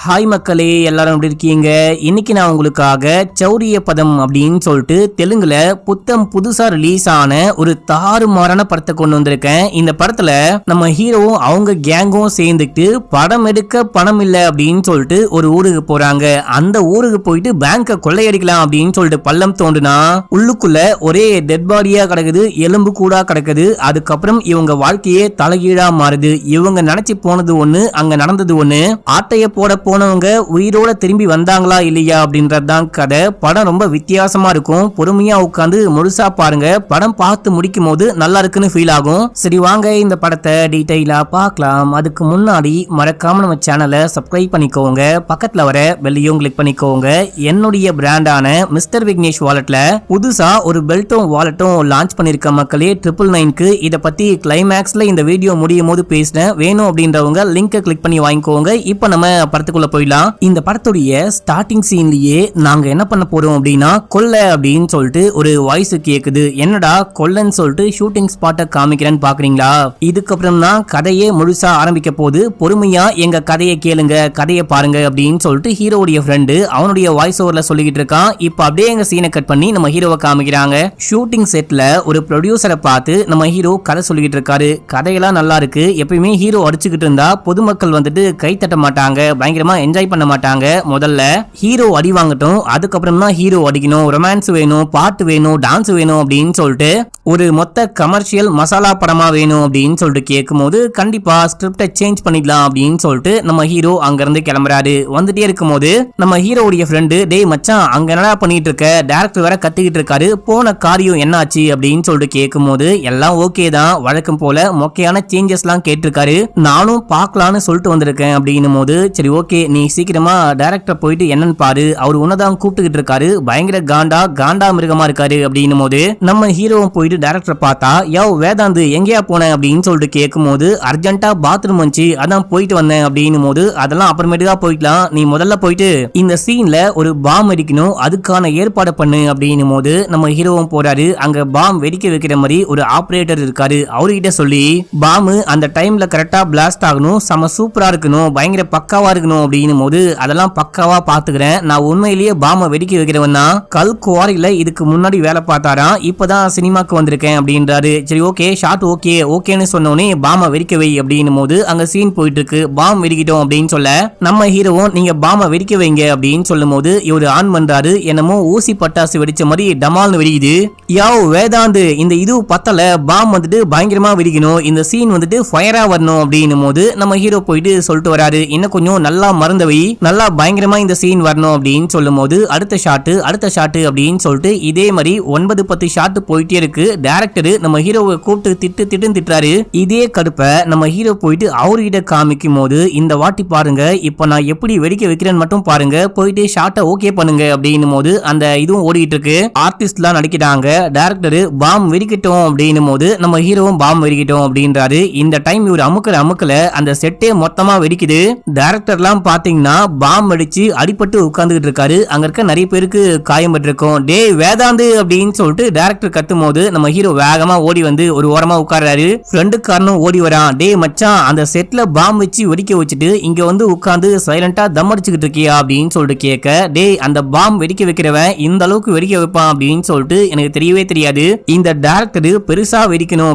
Hi மக்களே, எல்லாரும் எப்படி இருக்கீங்க? இன்னைக்கு நான் உங்களுக்காக சௌரிய பதம் அப்படின்னு சொல்லிட்டு தெலுங்குல புதுசா ரிலீஸ் ஆன ஒரு தாறுமாறான படத்தை கொண்டு வந்திருக்கேன். இந்த படத்துல நம்ம ஹீரோவும் அவங்க கேங்கும் சேர்ந்துட்டு படம் எடுக்க பணம் இல்ல அப்படின்னு சொல்லிட்டு ஒரு ஊருக்கு போறாங்க. அந்த ஊருக்கு போயிட்டு பேங்க கொள்ளையடிக்கலாம் அப்படின்னு சொல்லிட்டு பள்ளம் தோண்டுனா உள்ளுக்குள்ள ஒரே டெட் பாடியா கிடக்குது, எலும்பு கூடா கிடக்குது. அதுக்கப்புறம் இவங்க வாழ்க்கையே தலைகீழா மாறுது. இவங்க நினைச்சு போனது ஒண்ணு, அங்க நடந்தது ஒண்ணு. ஆட்டைய போட போனவங்க உயிரோட திரும்பி வந்தாங்களா இல்லையா அப்படின்றதுதான் கதை. படம் ரொம்ப வித்தியாசமா இருக்கும். பொறுமையா உட்காந்து முழுசா பாருங்க. படம் பார்த்து முடிக்கும் போது நல்லா இருக்குன்னு ஃபீல் ஆகும். சரி வாங்க இந்த படத்தை டீடைலா பார்க்கலாம். அதுக்கு முன்னாடி மறக்காம நம்ம சேனலை சப்ஸ்கிரைப் பண்ணிக்கோங்க. பக்கத்துல வர பெல்லையும் கிளிக் பண்ணிக்கோங்க. என்னுடைய பிராண்டான மிஸ்டர் விக்னேஷ் வாலெட்ல புதுசா ஒரு பெல்ட்டும் வாலெட்டும் லான்ச் பண்ணிருக்க மக்களே, 999க்கு. இதை பத்தி கிளைமேக்ஸ்ல இந்த வீடியோ முடியும் போது பேசினேன். வேணும் அப்படின்றவங்க லிங்கை கிளிக் பண்ணி வாங்கிக்கோங்க. இப்ப நம்ம படத்துக்குள்ள போயிடலாம். இந்த படத்துடைய ஸ்டார்டிங் சீன்லயே நாங்க என்ன பண்ண போறோம் அப்படின்னா, கொல்லை அப்படின்னு சொல்லிட்டு ஒரு வாய்ஸ் கேக்குது. என்னடா கொல்லைன்னு சொல்லிட்டு ஷூட்டிங் ஸ்பாட்டை காமிக்கிறேன்னு பாக்குறீங்களா? இதுக்கப்புறம் தான் கதையே முழுசா ஆரம்பிக்க போது. பொறுமையா எங்க கதையை கேளுங்க, கதையை பாருங்க அப்படின்னு சொல்லிட்டு ஹீரோடைய ஃப்ரெண்டு அவனுடைய வாய்ஸ் ஓவர்ல சொல்லிக்கிட்டு இருக்கான். இப்ப அப்படியே எங்க சீனை கட் பண்ணி நம்ம ஹீரோவை காமிக்கிறாங்க. ஷூட்டிங் செட்ல ஒரு ப்ரொடியூசரை பார்த்து நம்ம ஹீரோ கதை சொல்லிக்கிட்டு இருக்காரு. கதையெல்லாம் நல்லா இருக்கு. எப்பயுமே ஹீரோ அடிச்சுக்கிட்டு இருந்தா பொதுமக்கள் வந்துட்டு கை தட்ட மாட்டாங்க, பயங்கரமா என்ஜாய் பண்ண மாட்டாங்க. முதல்ல ஹீரோ அடி வாங்கட்டும், அதுக்கப்புறம் தான் ஹீரோ அடிக்கணும். ரொமான்ஸ் வேணும், பாட்டு வேணும், டான்ஸ் வேணும் அப்படின்னு சொல்லிட்டு ஒரு மொத்த கமர்ஷியல் மசாலா படமா வேணும் அப்படின்னு சொல்லிட்டு கேட்கும் போது கண்டிப்பா ஸ்கிரிப்டை சேஞ்ச் பண்ணிடலாம் அப்படின்னு சொல்லிட்டு நம்ம ஹீரோ அங்க இருந்து கிளம்புறாரு. வந்துட்டே இருக்கும் போது நம்ம ஹீரோடைய ஃப்ரெண்டு, டேய் மச்சான் அங்க என்னடா பண்ணிட்டு இருக்க? டைரக்டர் வேற கத்திக்கிட்டு இருக்காரு, போன காரியம் என்னாச்சு அப்படின்னு சொல்லிட்டு கேட்கும் போது எல்லாம் ஓகே தான், வழக்கம் போல மொக்கையான சேஞ்சஸ் எல்லாம் கேட்டிருக்காரு. நானும் பார்க்கலான்னு சொல்லிட்டு வந்திருக்கேன் அப்படின்னும் போது சரி ஓகே, நீ சீக்கிரமா டைரக்டர் போயிட்டு என்னன்னு பாரு, அவர் உன்னதான் கூப்பிட்டுக்கிட்டு இருக்காரு, பயங்கர காண்டா மிருகமா இருக்காரு அப்படின்னும் போது நம்ம ஹீரோவும் போயிட்டு டைரக்டர் பார்த்தா, யோ வேதாந்து எங்கேயா போன அப்படின்னு சொல்லிட்டு கேட்கும் போது அர்ஜென்ட்டா பாத்ரூம் வந்துச்சு, அதான் போயிட்டு வந்தேன் அப்படின்னும் போது அதெல்லாம் அப்புறமேட்டு தான் போயிடலாம், நீ முதல்ல போயிட்டு இந்த சீன்ல ஒரு பாம் வெடிக்கணும், அதுக்கான ஏற்பாடு பண்ணு அப்படின்னும் போது நம்ம ஹீரோவும் போறாரு. அங்க பாம் வெடிக்க வைக்கிற மாதிரி ஒரு ஆபரேட்டர் இருக்காரு. அவர்கிட்ட சொல்லி பாம் அந்த டைம்ல கரெக்டா பிளாஸ்ட் ஆகணும், செம சூப்பரா இருக்கணும், பயங்கர பக்காவா இருக்கணும் அப்படின்னும் போது அதெல்லாம் பக்காவா பாத்துக்கிறேன், நான் உண்மையிலேயே பாம வெடிக்க வைக்கிறவன் தான், கல் குவாரியில இதுக்கு முன்னாடி வேலை பார்த்தாராம், இப்பதான் சினிமாக்கு வந்திருக்கேன் அப்படின்றாரு. சரி ஓகே, ஷாட் ஓகேன்னு சொன்னோன்னே பாம வெடிக்க வை அப்படின்னும் போது அங்க சீன் போயிட்டு இருக்கு. பாம் வெடிக்கிட்டோம் அப்படின்னு சொல்ல நம்ம ஹீரோவும் நீங்க பாம வெடிக்க வைங்க அப்படின்னு சொல்லும் போது இவரு ஆன் பண்றாரு. என்னமோ ஊசி பட்டாசு வெடிச்ச மாதிரி டமால்னு வெடிக்குது. யோ வேதாந்து இந்த இது பத்தல, பாம் வந்துட்டு பயங்கரமா வெடிக்கணும், இந்த சீன் வந்துட்டு ஃபயரா வரணும் அப்படின்னும் போது நம்ம ஹீரோ போயிட்டு சொல்லிட்டு வராரு, இன்னும் கொஞ்சம் நல்லா மறந்தவை, நல்லா பயங்கரமா இந்த சீன் வரணும் அப்படின்னு சொல்லும் போது அடுத்த ஷாட்டு அப்படின்னு சொல்லிட்டு இதே மாதிரி 9-10 ஷாட் போயிட்டே இருக்கு. டைரக்டர் நம்ம ஹீரோவை கூப்பிட்டு திட்டுறாரு. இதே கடுப்ப நம்ம ஹீரோ போயிட்டு அவர்கிட்ட காமிக்கும் போது இந்த வாட்டி பாருங்க, இப்ப நான் எப்படி வெடிக்க வைக்கிறேன்னு மட்டும் பாருங்க, போயிட்டு ஷாட்டை ஓகே பண்ணுங்க அப்படின்னும் போது அந்த இதுவும் ஓடிட்டு இருக்கு. ஆர்டிஸ்ட் எல்லாம் நடிக்கிறாங்க. டைரக்டர் பாம் வெடிக்கட்டும் அப்படின்னும் போது நம்ம ஹீரோவும் பாம் வெடிக்கட்டும் அப்படின்றாரு. இந்த டைம் இவர் அமுக்கல அந்த செட்டே மொத்தமா வெடிக்குது. டைரக்டர்லாம் பாத்தீங்கன்னா பாம் வெடிச்சு அடிபட்டு உட்கார்ந்துகிட்டு இருக்காரு. அங்க இருக்க நிறைய பேருக்கு காயம் பட்டிருக்கும். டே வேதாந்து அப்படின்னு சொல்லிட்டு டைரக்டர் கத்தும் போது நம்ம ஹீரோ வேகமா ஓடி வந்து ஒரு ஓரமா உட்கார்றாரு. ஃப்ரெண்டுக்காரனும் ஓடி வரான். டே மச்சான் அந்த செட்ல பாம் வச்சு வெடிக்க வச்சுட்டு இங்க வந்து உட்கார்ந்து சைலண்டா தம் அடிச்சுக்கிட்டு இருக்கியா அப்படின்னு சொல்லிட்டு கேட்க, டே அந்த பாம் வெடிக்க வைக்கிறவன் இந்த அளவுக்கு வெடிக்க வைப்பான் அப்படின்னு சொல்லிட்டு எனக்கு தெரியவே தெரியாது. இந்த டைரக்டர் பெருசா வெடிக்கணும்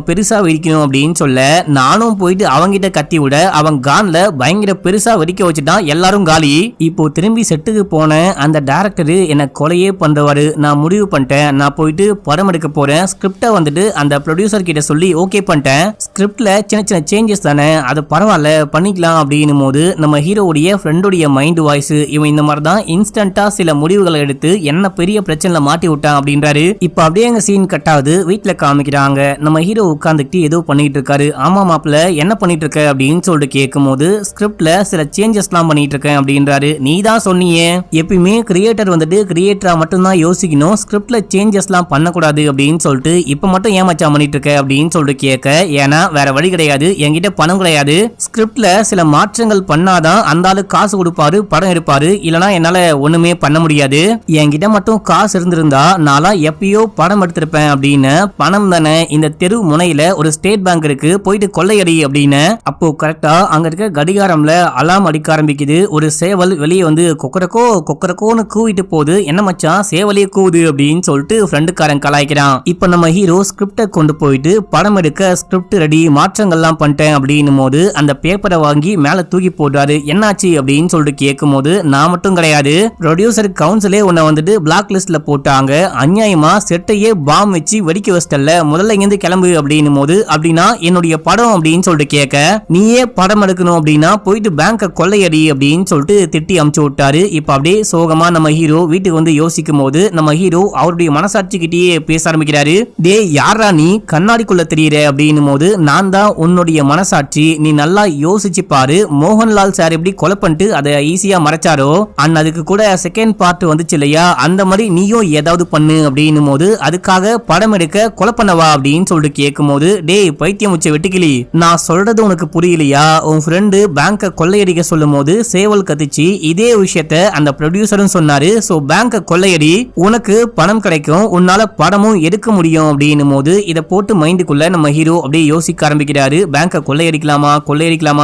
அப்படின்னு சொல்ல நானும் போயிட்டு அவங்கிட்ட கத்தி விட அவன் கான்ல பயங்கர பெருசா வெடிக்க வச்சுட்டான். எல்லாரும் காலி. இப்போ திரும்பி செட்டுக்கு போன அந்த டைரக்டர் என்ன கொலையே பண்றவாரு. நான் முடிவு பண்ணிட்டேன், நான் போயிட்டு படம் எடுக்க போறேன். ஸ்கிரிப்டை வந்துட்டு அந்த ப்ரொடியூசர் கிட்ட சொல்லி ஓகே பண்ணிட்டேன். ஸ்கிரிப்ட்ல சின்ன சேஞ்சஸ் தானே, அது பரவாயில்ல பண்ணிக்கலாம் அப்படின்னும் போது நம்ம ஹீரோவுடைய ஃப்ரெண்டுடைய மைண்ட் வாய்ஸ், இவன் இந்த மாதிரி தான் இன்ஸ்டன்டா சில முடிவுகளை எடுத்து என்ன பெரிய பிரச்சனைல மாட்டி விட்டான் அப்படின்றாரு. இப்ப அப்படியே எங்க சீன் கட் ஆகுது. வீட்டுல காமிக்கிறாங்க. நம்ம ஹீரோ உட்கார்ந்துட்டு ஏதோ பண்ணிட்டு இருக்காரு. ஆமா மாப்பிள்ள என்ன பண்ணிட்டு இருக்க அப்படின்னு சொல்லிட்டு கேட்கும் போது ஸ்கிரிப்ட்ல சில சேஞ்சஸ் எல்லாம் பண்ணிட்டு இருக்கேன் அப்படின்றாரு. நீ தான் சொன்னியே எப்பயுமே கிரியேட்டர் வந்துட்டு கிரியேட்டரா மட்டும் தான் யோசிக்கணும், ஸ்கிரிப்ட்ல சேஞ்சஸ் எல்லாம் பண்ணக்கூடாது அப்படின்னு சொல்லிட்டு இப்ப மட்டும் ஏமாச்சா பண்ணிட்டு இருக்க அப்படின்னு சொல்லிட்டு கேட்க, ஏன்னா வேற வழி கிடையாது, என்கிட்ட பணம் கிடையாது, ஸ்கிரிப்ட்ல சில மாற்றங்கள் பண்ணாதான் அந்த ஆளு காசு கொடுப்பாரு, படம் எடுப்பாரு, இல்லனா என்னால ஒண்ணுமே பண்ண முடியாது, என்கிட்ட மட்டும் காசு இருந்திருந்தா நான்லாம் எப்பயோ படம் எடுத்திருப்பேன் அப்படின்னு. பணம் தானே, இந்த தெரு முனையில ஒரு ஸ்டேட் பேங்க் இருக்கு, போயிட்டு கொள்ளையடி அப்படின்னு. அப்போ கரெக்டா அங்க இருக்க கடிகாரம்ல அலாம் அடிக்க ஆரம்பிக்குது. காமிக்குது. ஒரு சேவல் வெளியே வந்து கொக்கரக்கோ கொக்கரக்கோன்னு கூவிட்டு போகுது. என்ன மச்சான் சேவலையே கூவுது அப்படின்னு சொல்லிட்டு ஃப்ரெண்டுக்காரன் கலாய்க்கிறான். இப்ப நம்ம ஹீரோ ஸ்கிரிப்டை கொண்டு போயிட்டு படம் எடுக்க ஸ்கிரிப்ட் ரெடி மாற்றங்கள்லாம் பண்ணிட்டேன் அப்படின்னும் போது அந்த பேப்பரை வாங்கி மேல தூக்கி போடுறாரு. என்னாச்சு அப்படின்னு சொல்லிட்டு கேட்கும் போது நான் மட்டும் கிடையாது, ப்ரொடியூசர் கவுன்சிலே உன்னை வந்துட்டு பிளாக் லிஸ்ட்ல போட்டாங்க, அநியாயமா செட்டையே பாம் வச்சு வெடிக்க வச்சிட்டல, முதல்ல இங்கிருந்து கிளம்பு அப்படின்னும் போது அப்படின்னா என்னுடைய படம் அப்படின்னு சொல்லிட்டு கேட்க நீயே படம் எடுக்கணும் அப்படின்னா போயிட்டு பேங்க கொள்ளையடி அப்படின்னு சொல்லிட்டு திட்டி அமுச்சு விட்டாரு. இப்ப அப்படியே சோகமா நம்ம ஹீரோ வீட்டுக்கு வந்து யோசிக்கும் போது நம்ம ஹீரோ அவருடைய மனசாட்சிக்கிட்டே பேச ஆரம்பிக்கிறாரு. டே யாரா நீ கண்ணாடிக்குள்ள தெரியற அப்படின்னும் போது நான் தான் உன்னுடைய மனசாட்சி, நீ நல்லா யோசிச்சு பாரு, மோகன்லால் சார் எப்படி கொலை பண்ணிட்டு அதை ஈஸியா மறைச்சாரோ அண்ட் அதுக்கு கூட செகண்ட் பார்ட் வந்துச்சு இல்லையா, அந்த மாதிரி நீயும் ஏதாவது பண்ணு அப்படின்னும் போது அதுக்காக படம் எடுக்க கொலை பண்ணவா அப்படின்னு சொல்லிட்டு கேட்கும் போது டே பைத்தியம் உச்ச வெட்டுக்கிளி, நான் சொல்றது உனக்கு புரியலையா, உன் ஃப்ரெண்டு பேங்க கொள்ளையடிக்க சொல்லும் போது சேவல் கத்திச்சு, இதே விஷயத்த அந்த ப்ரொடியூசரும் சொன்னாரு, சோ பேங்க கொள்ளையடி உனக்கு பணம் கிடைக்கும், உன்னால படமும் எடுக்க முடியும் அப்படின்னும் போது இதை போட்டு மைண்டுக்குள்ள நம்ம ஹீரோ அப்படியே யோசிக்க ஆரம்பிக்கிறாரு. பேங்க கொள்ளையடிக்கலாமா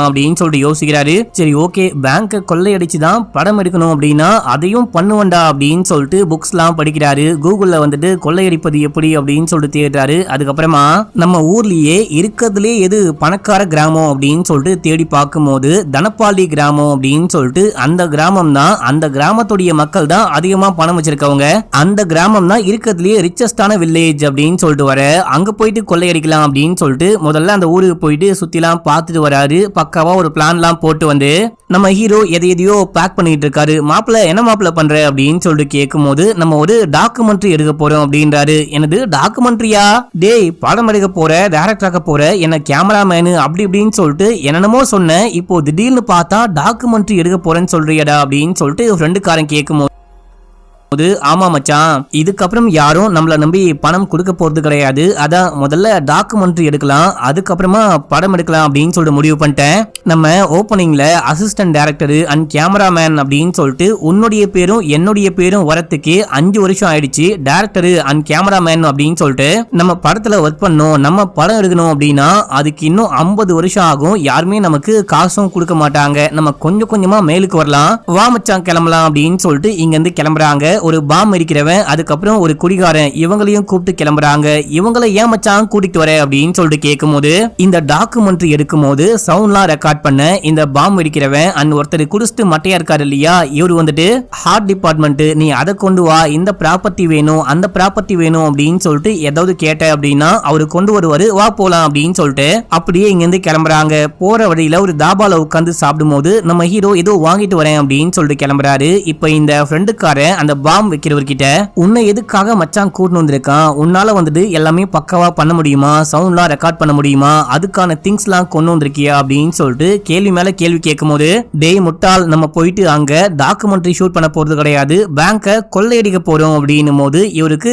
அப்படின்னு சொல்லிட்டு யோசிக்கிறாரு. சரி ஓகே பேங்க கொள்ளையடிச்சுதான் படம் எடுக்கணும் அப்படின்னா அதையும் பண்ணுவண்டா அப்படின்னு சொல்லிட்டு புக்ஸ் எல்லாம் படிக்கிறாரு. கூகுள்ல வந்துட்டு கொள்ளையடிப்பது எப்படி அப்படின்னு சொல்லிட்டு தேடுறாரு. அதுக்கப்புறமா நம்ம ஊர்லயே இருக்கிறதுலே எது பணக்கார கிராமம் அப்படின்னு சொல்லிட்டு தேடி பார்க்கும் போது தனப்பாண்டி கிராமம் அப்படின்னு சொல்லிட்டு அந்த கிராமம் தான், அந்த கிராமத்துடைய மக்கள் தான் அதிகமா பணம் வச்சிருக்கவங்க, அந்த கிராமம் தான் இருக்கிறதுலயே ரிச்சஸ்டான வில்லேஜ் அப்படின்னு சொல்லிட்டு வர அங்க போயிட்டு கொள்ளையடிக்கலாம் அப்படின்னு சொல்லிட்டு முதல்ல அந்த ஊருக்கு போயிட்டு சுத்திலாம் பார்த்துட்டு வராரு. பக்காவா ஒரு பிளான்லாம் போட்டு வந்து நம்ம ஹீரோ எதையோ பேக் பண்ணிட்டு இருக்காரு. மாப்பிள்ள என்ன மாப்பிள்ள பண்ற அப்படின்னு சொல்லிட்டு கேட்கும் போது நம்ம ஒரு டாக்குமெண்ட்ரி எடுக்க போறோம் அப்படின்றாரு. எனது டாக்குமெண்ட்ரியா, டேய் படம் எடுக்க போற டைரக்டர் ஆக போற என்ன கேமராமேனு அப்படி இப்படின்னு சொல்லிட்டு என்னென்னமோ சொன்ன, இப்போ திடீர்னு பார்த்தா டாக்குமெண்ட்ரி எடுக்க போறேன்னு சொல்றியடா அப்படின்னு சொல்லிட்டு ஃப்ரெண்டுக்காரன் கேட்கும் ஆமா மச்சான், இதுக்கப்புறம் யாரும் நம்மள நம்பி பணம் கொடுக்க போறது கிடையாது, அதான் முதல்ல டாக்குமெண்ட்ரி எடுக்கலாம் அதுக்கப்புறமா படம் எடுக்கலாம் அப்படின்னு சொல்லிட்டு முடிவு பண்ணிட்டேன். நம்ம ஓப்பனிங்ல அசிஸ்டன்ட் டைரக்டர் அண்ட் கேமராமேன் அப்படின்னு சொல்லிட்டு உன்னுடைய பேரும் என்னுடைய பேரும் வரத்துக்கு 5 வருஷம் ஆயிடுச்சு. டைரக்டர் அண்ட் கேமராமேன் அப்படின்னு சொல்லிட்டு நம்ம படத்துல ஒர்க் பண்ணோம், நம்ம படம் எடுக்கணும் அப்படின்னா அதுக்கு இன்னும் 50 வருஷம் ஆகும், யாருமே நமக்கு காசும் கொடுக்க மாட்டாங்க, நம்ம கொஞ்சம் கொஞ்சமா மேலுக்கு வரலாம், வா மச்சான் கிளம்பலாம் அப்படின்னு சொல்லிட்டு இங்க இருந்து கிளம்புறாங்க. ஒரு பாம் இருக்கிறவன் அதுக்கப்புறம் ஒரு குடிகாரன் இவங்களையும் கூப்பிட்டு கிளம்புறாங்க. இவங்களை ஏன் மச்சான் கூட்டிட்டு வர அப்படின்னு சொல்லிட்டு கேட்கும் போது இந்த டாக்குமெண்ட்ரி எடுக்கும் போது சவுண்ட்லாம் ரெக்கார்ட் பண்ண இந்த பாம் இருக்கிறவன் அண்ட் ஒருத்தர் குடிச்சிட்டு மட்டையா இருக்காரு இல்லையா, இவரு வந்துட்டு ஹார்ட் டிபார்ட்மெண்ட் நீ அதை கொண்டு வா, இந்த ப்ராப்பர்ட்டி வேணும் அந்த ப்ராப்பர்ட்டி வேணும் அப்படின்னு சொல்லிட்டு ஏதாவது கேட்ட அப்படின்னா அவரு கொண்டு வருவாரு, வா போலாம் அப்படின்னு சொல்லிட்டு அப்படியே இங்க இருந்து கிளம்புறாங்க. போற வழியில ஒரு தாபால உட்காந்து சாப்பிடும் போது நம்ம ஹீரோ ஏதோ வாங்கிட்டு வரேன் அப்படின்னு சொல்லிட்டு கிளம்புறாரு. இப்ப இந்த ஃப்ரெண்டுக்காரன் அந்த பாம் வைக்கிறவர்கிட்ட உன்னை எதுக்காக மச்சான் கூட்டிட்டு வந்திருக்கான், உன்னால வந்துட்டு எல்லாமே பக்கவா பண்ண முடியுமா, சவுண்ட்லாம் ரெக்கார்ட் பண்ண முடியுமா, அதுக்கான திங்ஸ் எல்லாம் கொண்டு வந்திருக்கியா அப்படின்னு சொல்லிட்டு கேள்வி மேல கேள்வி கேட்கும் போது டேய் முட்டாள், நம்ம போயிட்டு அங்க டாக்குமெண்ட்ரி ஷூட் பண்ண போறது கிடையாது, பேங்க கொள்ளையடிக்க போறோம் அப்படின்னும் போது இவருக்கு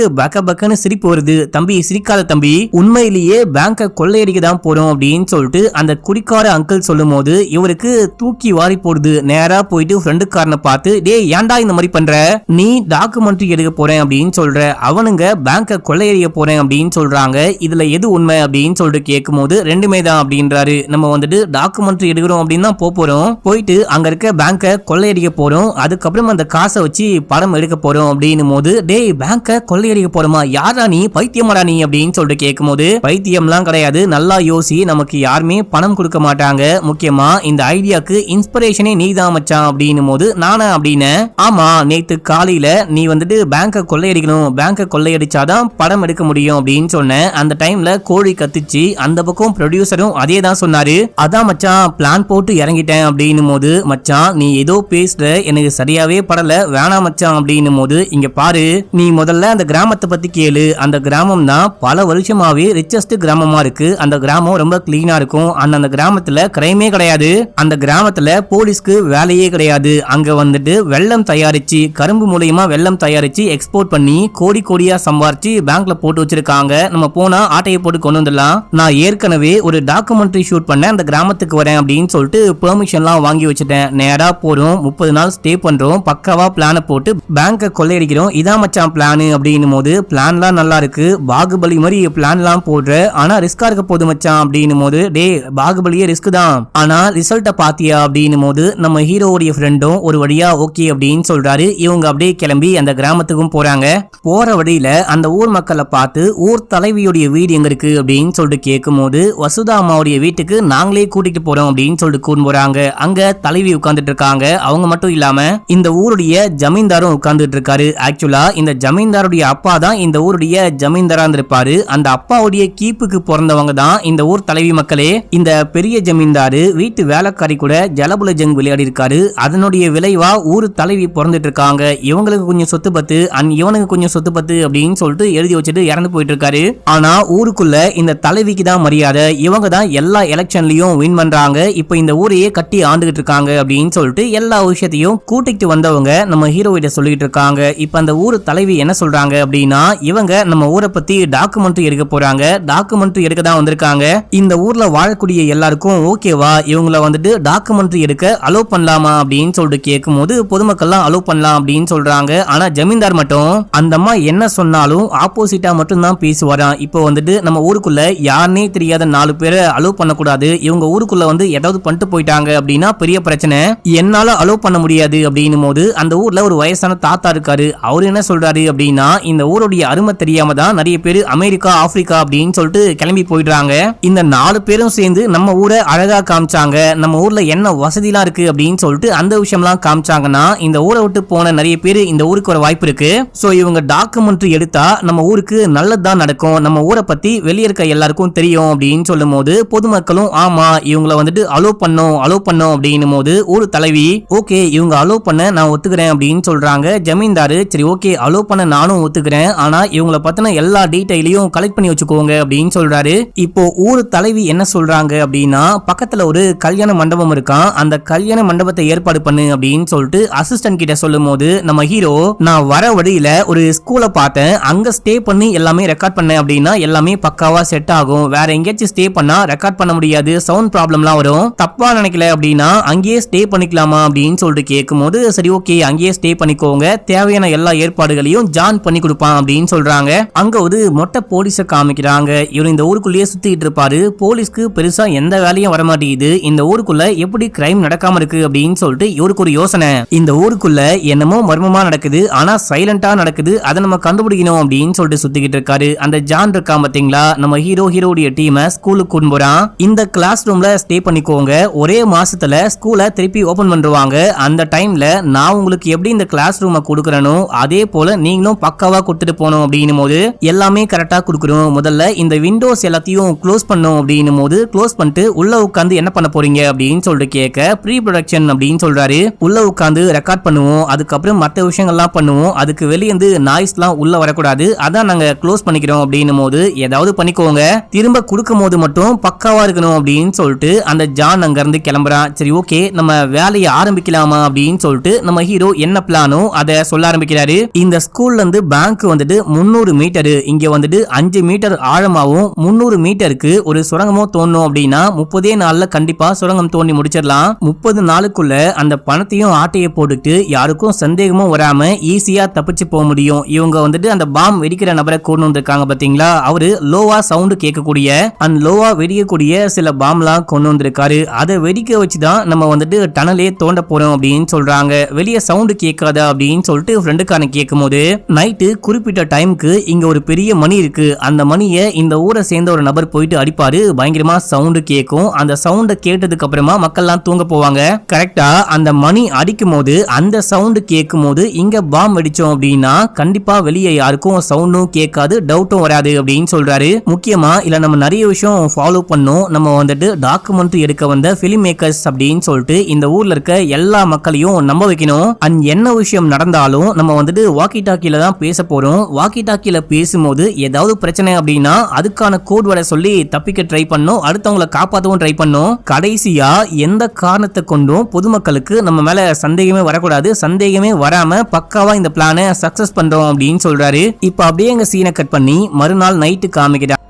பக்கன்னு சிரிப்பு வருது. தம்பி சிரிக்காத தம்பி, உண்மையிலேயே பேங்க கொள்ளையடிக்க தான் போறோம் அப்படின்னு சொல்லிட்டு அந்த குடிக்கார அங்கிள் சொல்லும் போது இவருக்கு தூக்கி வாரி போடுது. நேரா போயிட்டு ஃப்ரெண்டுக்காரனை பார்த்து டேய் ஏன்டா இந்த மாதிரி பண்ற, நீ டாக்குமெண்ட்ரி எடுக்க போறேன் அப்படின்னு சொல்ற, அவனுங்க பேங்க கொள்ளையடிக்க போறேன் அப்படின்னு சொல்றாங்க, இதுல எது உண்மை அப்படின்னு சொல்லிட்டு கேட்கும் போது ரெண்டுமே தான் அப்படின்றாரு. நம்ம வந்துட்டு டாக்குமெண்ட்ரி எடுக்கிறோம் அப்படின்னு தான் போறோம், போயிட்டு அங்க இருக்க பேங்க கொள்ளையடிக்க போறோம், அதுக்கப்புறம் அந்த காசை வச்சு படம் எடுக்க போறோம் அப்படின்னும் போது டேய் பேங்க கொள்ளையடிக்க போறோமா, யாரா நீ பைத்தியமாடா நீ அப்படின்னு சொல்லிட்டு கேட்கும் போது பைத்தியம்லாம் கிடையாது, நல்லா யோசி, நமக்கு யாருமே பணம் கொடுக்க மாட்டாங்க, முக்கியமா இந்த ஐடியாக்கு இன்ஸ்பிரேஷனே நீ தான் மச்சான் அப்படின்னும் போது நானா அப்படின்னு, ஆமா நேத்து காலையில நீ வந்துட்டு பேங்க கொள்ளையடிக்கணும், பேங்க கொள்ளையடிச்சாதான் படம் எடுக்க முடியும் அப்படின்னு சொன்னேன், அந்த டைம்ல கோழி கத்திச்சு, அந்த பக்கம் ப்ரொடியூசரும் அதே தான் சொன்னாரு, அதான் மச்சான் பிளான் போட்டு இறங்கிட்டேன் அப்படின்னும் போது மச்சான் நீ ஏதோ பேசுற எனக்கு சரியாவே படல, வேணாம் மச்சான் அப்படின்னும் போது இங்க பாரு, நீ முதல்ல அந்த கிராமத்தை பத்தி கேளு, அந்த கிராமம் தான் பல வருஷமாவே ரிச்சஸ்ட் கிராமமா இருக்கு, அந்த கிராமம் ரொம்ப கிளீனா இருக்கும், அந்த கிராமத்துல கிரைமே கிடையாது, அந்த கிராமத்துல போலீஸ்க்கு வேலையே கிடையாது, அங்க வந்துட்டு வெள்ளம் தயாரிச்சு கரும்பு மூலியமா வெல்லம் தயாரிச்சு எக்ஸ்போர்ட் பண்ணி கோடி கோடியா சம்பாரிச்சு பேங்க்ல போட்டு வச்சிருக்காங்க. நம்ம போனா ஆட்டையை போட்டு கொண்டு வந்துடலாம். நான் ஏற்கனவே ஒரு டாக்குமெண்ட்ரி ஷூட் பண்ண அந்த கிராமத்துக்கு வரேன் அப்படின்னு சொல்லிட்டு பெர்மிஷன்லாம் வாங்கி வச்சுட்டேன். நேரா போறோம், 30 நாள் ஸ்டே பண்றோம், பக்காவா பிளான போட்டு பேங்க கொள்ளையடிக்கிறோம். இதான் மச்சான் பிளான் அப்படின்னும் போது பிளான்லாம் நல்லா இருக்கு, பாகுபலி மாதிரி பிளான்லாம் போடுற, ஆனா ரிஸ்கா இருக்க போது மச்சான் அப்படின்னும் போது டே பாகுபலியே ரிஸ்க் தான், ஆனா ரிசல்ட்ட பாத்தியா அப்படின்னும் போது நம்ம ஹீரோவுடைய ஃப்ரெண்டும் ஒரு வழியா ஓகே அப்படின்னு சொல்றாரு. இவங்க அப்படியே கிளம்பி அந்த கிராமத்துக்கும் போறாங்க. போற வழியில அந்த ஊர் மக்களை பார்த்து ஊர் தலைவியுடைய வீடு எங்க இருக்கு அப்படின்னு சொல்லிட்டு கேட்கும் போது வசுதா அம்மாவுடைய வீட்டுக்கு நாங்களே கூட்டிட்டு போறோம் அப்படின்னு சொல்லிட்டு கூட்டு போறாங்க. அங்க தலைவி உட்கார்ந்துட்டு இருக்காங்க. அவங்க மட்டும் இல்லாம இந்த ஊருடைய ஜமீன்தாரும் உட்கார்ந்துட்டு இருக்காரு. ஆக்சுவலா இந்த ஜமீன்தாருடைய அப்பா தான் இந்த ஊருடைய ஜமீன்தாரா இருப்பாரு. அந்த அப்பாவுடைய கீப்புக்கு பிறந்தவங்க தான் இந்த ஊர் தலைவி மக்களே. இந்த பெரிய ஜமீன்தாரு வீட்டு வேலைக்காரி கூட ஜலபுல ஜங் விளையாடி இருக்காரு. அதனுடைய விளைவா ஊரு தலைவி பிறந்துட்டு இருக்காங்க. இவங்களுக்கு கொஞ்சம் சொத்து பத்து இவனுக்கு கொஞ்சம் சொத்து பத்து அப்படின்னு சொல்லிட்டு எழுதி வச்சுட்டு இறந்து போயிட்டு இருக்காரு. ஆனா ஊருக்குள்ள இந்த தலைவிக்கு தான் மரியாதை, இவங்க தான் எல்லா எலெக்ஷன்லயும் வின் பண்றாங்க. இப்ப இந்த ஊரையே கட்டி ஆண்டுகிட்டு இருக்காங்க அப்படின்னு சொல்லிட்டு எல்லா விஷயத்தையும் கூட்டிட்டு வந்தவங்க நம்ம ஹீரோயிட்ட சொல்லிட்டு இருக்காங்க. இப்ப அந்த ஊர் தலைவி என்ன சொல்றாங்க அப்படின்னா, இவங்க நம்ம ஊரை பத்தி டாக்குமெண்ட்ரி எடுக்க போறாங்க, டாக்குமெண்ட்ரி எடுக்க தான் வந்திருக்காங்க. இந்த ஊர்ல வாழக்கூடிய எல்லாருக்கும் ஓகேவா இவங்கள வந்துட்டு டாக்குமெண்ட்ரி எடுக்க அலோ பண்ணலாமா அப்படின்னு சொல்லிட்டு கேட்கும் போது பொதுமக்கள்லாம் அலோ பண்ணலாம் அப்படின்னு சொல்றாங்க. ஆனா ஜமீன்தார் மட்டும் அந்த அம்மா என்ன சொன்னாலும் ஆப்போசிட்டா மட்டும் தான் பேசுவாராம். இப்போ வந்துட்டு நம்ம ஊருக்குள்ள யாருனே தெரியாத 4 பேரை அலோ பண்ணக்கூடாது, இவங்க ஊருக்குள்ள வந்து ஏதாவது பண்ணிட்டு போயிட்டாங்க அப்படின்னா பெரிய பிரச்சனை, என்னால அலோ பண்ண முடியாது அப்படின்னும் போது அந்த ஊர்ல ஒரு வயசான தாத்தா இருக்காரு. அவர் என்ன சொல்றாரு அப்படின்னா, இந்த ஊருடைய அருமை தெரியாம தான் நிறைய பேர் அமெரிக்கா ஆப்பிரிக்கா அப்படின்னு சொல்லிட்டு கிளம்பி போயிடுறாங்க. இந்த 4 பேரும் சேர்ந்து நம்ம ஊரை அழகா காமிச்சாங்க, நம்ம ஊர்ல என்ன வசதிலாம் இருக்கு அப்படின்னு சொல்லிட்டு அந்த விஷயம்லாம் காமிச்சாங்கன்னா இந்த ஊரை விட்டு போன நிறைய பேர் இந்த ஊருக்கு வர வாய்ப்பு இருக்கு. சோ இவங்க டாக்குமெண்ட்ரி எடுத்தா நம்ம ஊருக்கு நல்லதுதான் நடக்கும், நம்ம ஊரை பத்தி வெளியே இருக்க எல்லாருக்கும் தெரியும் அப்படின்னு சொல்லும் போது பொதுமக்களும் ஆமா இவங்களை வந்துட்டு அலோ பண்ணோம் அப்படின்னும் போது ஊர் தலைவி ஓகே இவங்க அலோ பண்ண நான் ஒத்துக்கிறேன் அப்படின்னு சொல்றாங்க. ஜமீன்தாரு சரி ஓகே அலோ பண்ண நானும் ஒத்துக்கிறேன், ஆனா இவங்களை பத்தின எல்லா டீடைலையும் கலெக்ட் பண்ணி வச்சுக்கோங்க அப்படின்னு சொல்றாரு. இப்போ ஊர் தலைவி என்ன சொல்றாங்க அப்படின்னா, பக்கத்துல ஒரு கல்யாண மண்டபம் இருக்கான், அந்த கல்யாண மண்டபத்தை ஏற்பாடு பண்ணு அப்படின்னு சொல்லிட்டு அசிஸ்டன்ட் கிட்ட சொல்லும் போது நம்ம ஹீரோ நான் வர வழியில ஒரு ஸ்கூலை பார்த்தேன், அங்க ஸ்டே பண்ணி எல்லாமே ரெக்கார்ட் பண்ணேன் அப்படின்னா எல்லாமே பக்காவா செட் ஆகும், வேற எங்கேயாச்சும் ஸ்டே பண்ணா ரெக்கார்ட் பண்ண முடியாது, சவுண்ட் ப்ராப்ளம்லாம் வரும், தப்பா நினைக்கல அப்படின்னா அங்கேயே ஸ்டே பண்ணிக்கலாமா அப்படின்னு சொல்லிட்டு கேட்கும் போது சரி ஓகே அங்கேயே ஸ்டே பண்ணிக்கோங்க, தேவையான எல்லா ஏற்பாடுகளையும் ஜான் பண்ணி கொடுப்பான் அப்படின்னு சொல்றாங்க. அங்க ஒரு மொட்டை போலீஸ காமிக்கிறாங்க. இவர் இந்த ஊருக்குள்ளேயே சுத்திட்டு இருப்பாரு, போலீஸ்க்கு பெருசா எந்த வேலையும் வர மாட்டேங்குது, இந்த ஊருக்குள்ள எப்படி கிரைம் நடக்காம இருக்கு அப்படின்னு சொல்லிட்டு இவருக்கு ஒரு யோசனை, இந்த ஊருக்குள்ள என்னமோ மர்மமா நடக்குது ஆனா சைலண்டா நடக்குது, அதை நம்ம கண்டுபிடிக்கணும் அப்படின்னு சொல்லிட்டு சுத்திக்கிட்டு இருக்காரு. அந்த ஜான் இருக்கா பாத்தீங்களா, நம்ம ஹீரோடைய டீமை ஸ்கூலுக்கு கொண்டு போறான். இந்த கிளாஸ் ரூம்ல ஸ்டே பண்ணிக்கோங்க, ஒரே மாசத்துல ஸ்கூலை திருப்பி ஓபன் பண்ணுவாங்க, அந்த டைம்ல நான் உங்களுக்கு எப்படி இந்த கிளாஸ் ரூமை கொடுக்கறனோ அதே போல நீங்களும் பக்காவா கொடுத்துட்டு போகணும் அப்படின்னும் போது எல்லாமே கரெக்டா கொடுக்கணும், முதல்ல இந்த விண்டோஸ் எல்லாத்தையும் க்ளோஸ் பண்ணும் அப்படின்னும் போது க்ளோஸ் பண்ணிட்டு உள்ள உட்காந்து என்ன பண்ண போறீங்க அப்படின்னு சொல்லிட்டு கேட்க ப்ரீ ப்ரொடக்ஷன் அப்படின்னு சொல்றாரு. உள்ள உட்காந்து ரெக்கார்ட் பண்ணுவோம், அதுக்கப்புறம் மற்ற விஷயங்கள்லாம் பண்ணுவோம், அதுக்கு வெளியே வந்து நாய்ஸ்லாம் உள்ள வரக்கூடாது, அதான் நாங்க க்ளோஸ் பண்ணிக்கிறோம் அப்படின்னும் போது ஏதாவது பண்ணிக்கோங்க, திரும்ப கொடுக்கும் போது மட்டும் பக்காவா இருக்கணும் அப்படின்னு சொல்லிட்டு அந்த ஜான் அங்க இருந்து கிளம்புறான். சரி ஓகே நம்ம வேலையை ஆரம்பிக்கலாமா அப்படின்னு சொல்லிட்டு நம்ம ஹீரோ என்ன பிளானோ அதை சொல்ல ஆரம்பிக்கிறாரு. இந்த ஸ்கூல்ல இருந்து பேங்க் வந்துட்டு 300 மீட்டர், இங்க வந்துட்டு 5 மீட்டர் ஆழமாவும் 300 மீட்டருக்கு ஒரு சுரங்கமும் தோணும் அப்படின்னா 30 நாள்ல கண்டிப்பா சுரங்கம் தோண்டி முடிச்சிடலாம். 30 நாளுக்குள்ள அந்த பணத்தையும் ஆட்டையை போட்டுட்டு யாருக்கும் சந்தேகமும் வராம ஈஸியா தப்பிச்சு போக முடியும். இவங்க வந்துட்டு அந்த பாம் வெடிக்கிற நபரை கொண்டு வந்திருக்காங்க பாத்தீங்களா, அவரு லோவா சவுண்ட் கேட்கக்கூடிய அந்த லோவா வெடிக்கக்கூடிய சில பாம்லாம் கொண்டு வந்திருக்காரு. அதை வெடிக்க வச்சுதான் நம்ம வந்துட்டு டனலே தோண்ட போறோம் அப்படின்னு சொல்றாங்க. வெளியே சவுண்ட் கேட்காதா அப்படின்னு சொல்லிட்டு ஃப்ரெண்டுக்கான கேட்கும் போது நைட்டு குறிப்பிட்ட டைமுக்கு இங்க ஒரு பெரிய மணி இருக்கு, அந்த மணியை இந்த ஊரை சேர்ந்த ஒரு நபர் போயிட்டு அடிப்பாரு, பயங்கரமா சவுண்ட் கேட்கும், அந்த சவுண்ட கேட்டதுக்கு அப்புறமா மக்கள்லாம் தூங்க போவாங்க. கரெக்டா அந்த மணி அடிக்கும் போது அந்த சவுண்ட் கேட்கும் போது இங்க பாம் வெடிச்சோம் அப்படின்னா கண்டிப்பா வெளியே யாருக்கும் சவுண்டும் கேட்காது, டவுட்டும் வராது அப்படின்னு சொல்றாரு. முக்கியமா இல்ல நம்ம நிறைய விஷயம் ஃபாலோ பண்ணோம், நம்ம வந்துட்டு டாக்குமெண்ட்ரி எடுக்க வந்த பிலிம் மேக்கர்ஸ் அப்படின்னு சொல்லிட்டு இந்த ஊர்ல இருக்க எல்லா மக்களையும் நம்ப வைக்கணும். என்ன விஷயம் நடந்தாலும் நம்ம வந்துட்டு வாக்கி டாக்கில தான் பேச போறோம், வாக்கி டாக்கில பேசும்போது ஏதாவது பிரச்சனை அப்படின்னா அதுக்கான கோட் வர சொல்லி தப்பிக்க ட்ரை பண்ணோம், அடுத்தவங்களை காப்பாற்றவும் ட்ரை பண்ணோம். கடைசியா எந்த காரணத்தை கொண்டும் பொதுமக்களுக்கு நம்ம மேல சந்தேகமே வரக்கூடாது, சந்தேகமே வராம பக்காவா இந்த பிளானை சக்சஸ் பண்றோம் அப்படின்னு சொல்றாரு. இப்ப அப்படியே எங்க சீனை கட் பண்ணி மறுநாள் நைட்டு காமிக்கிறாங்க.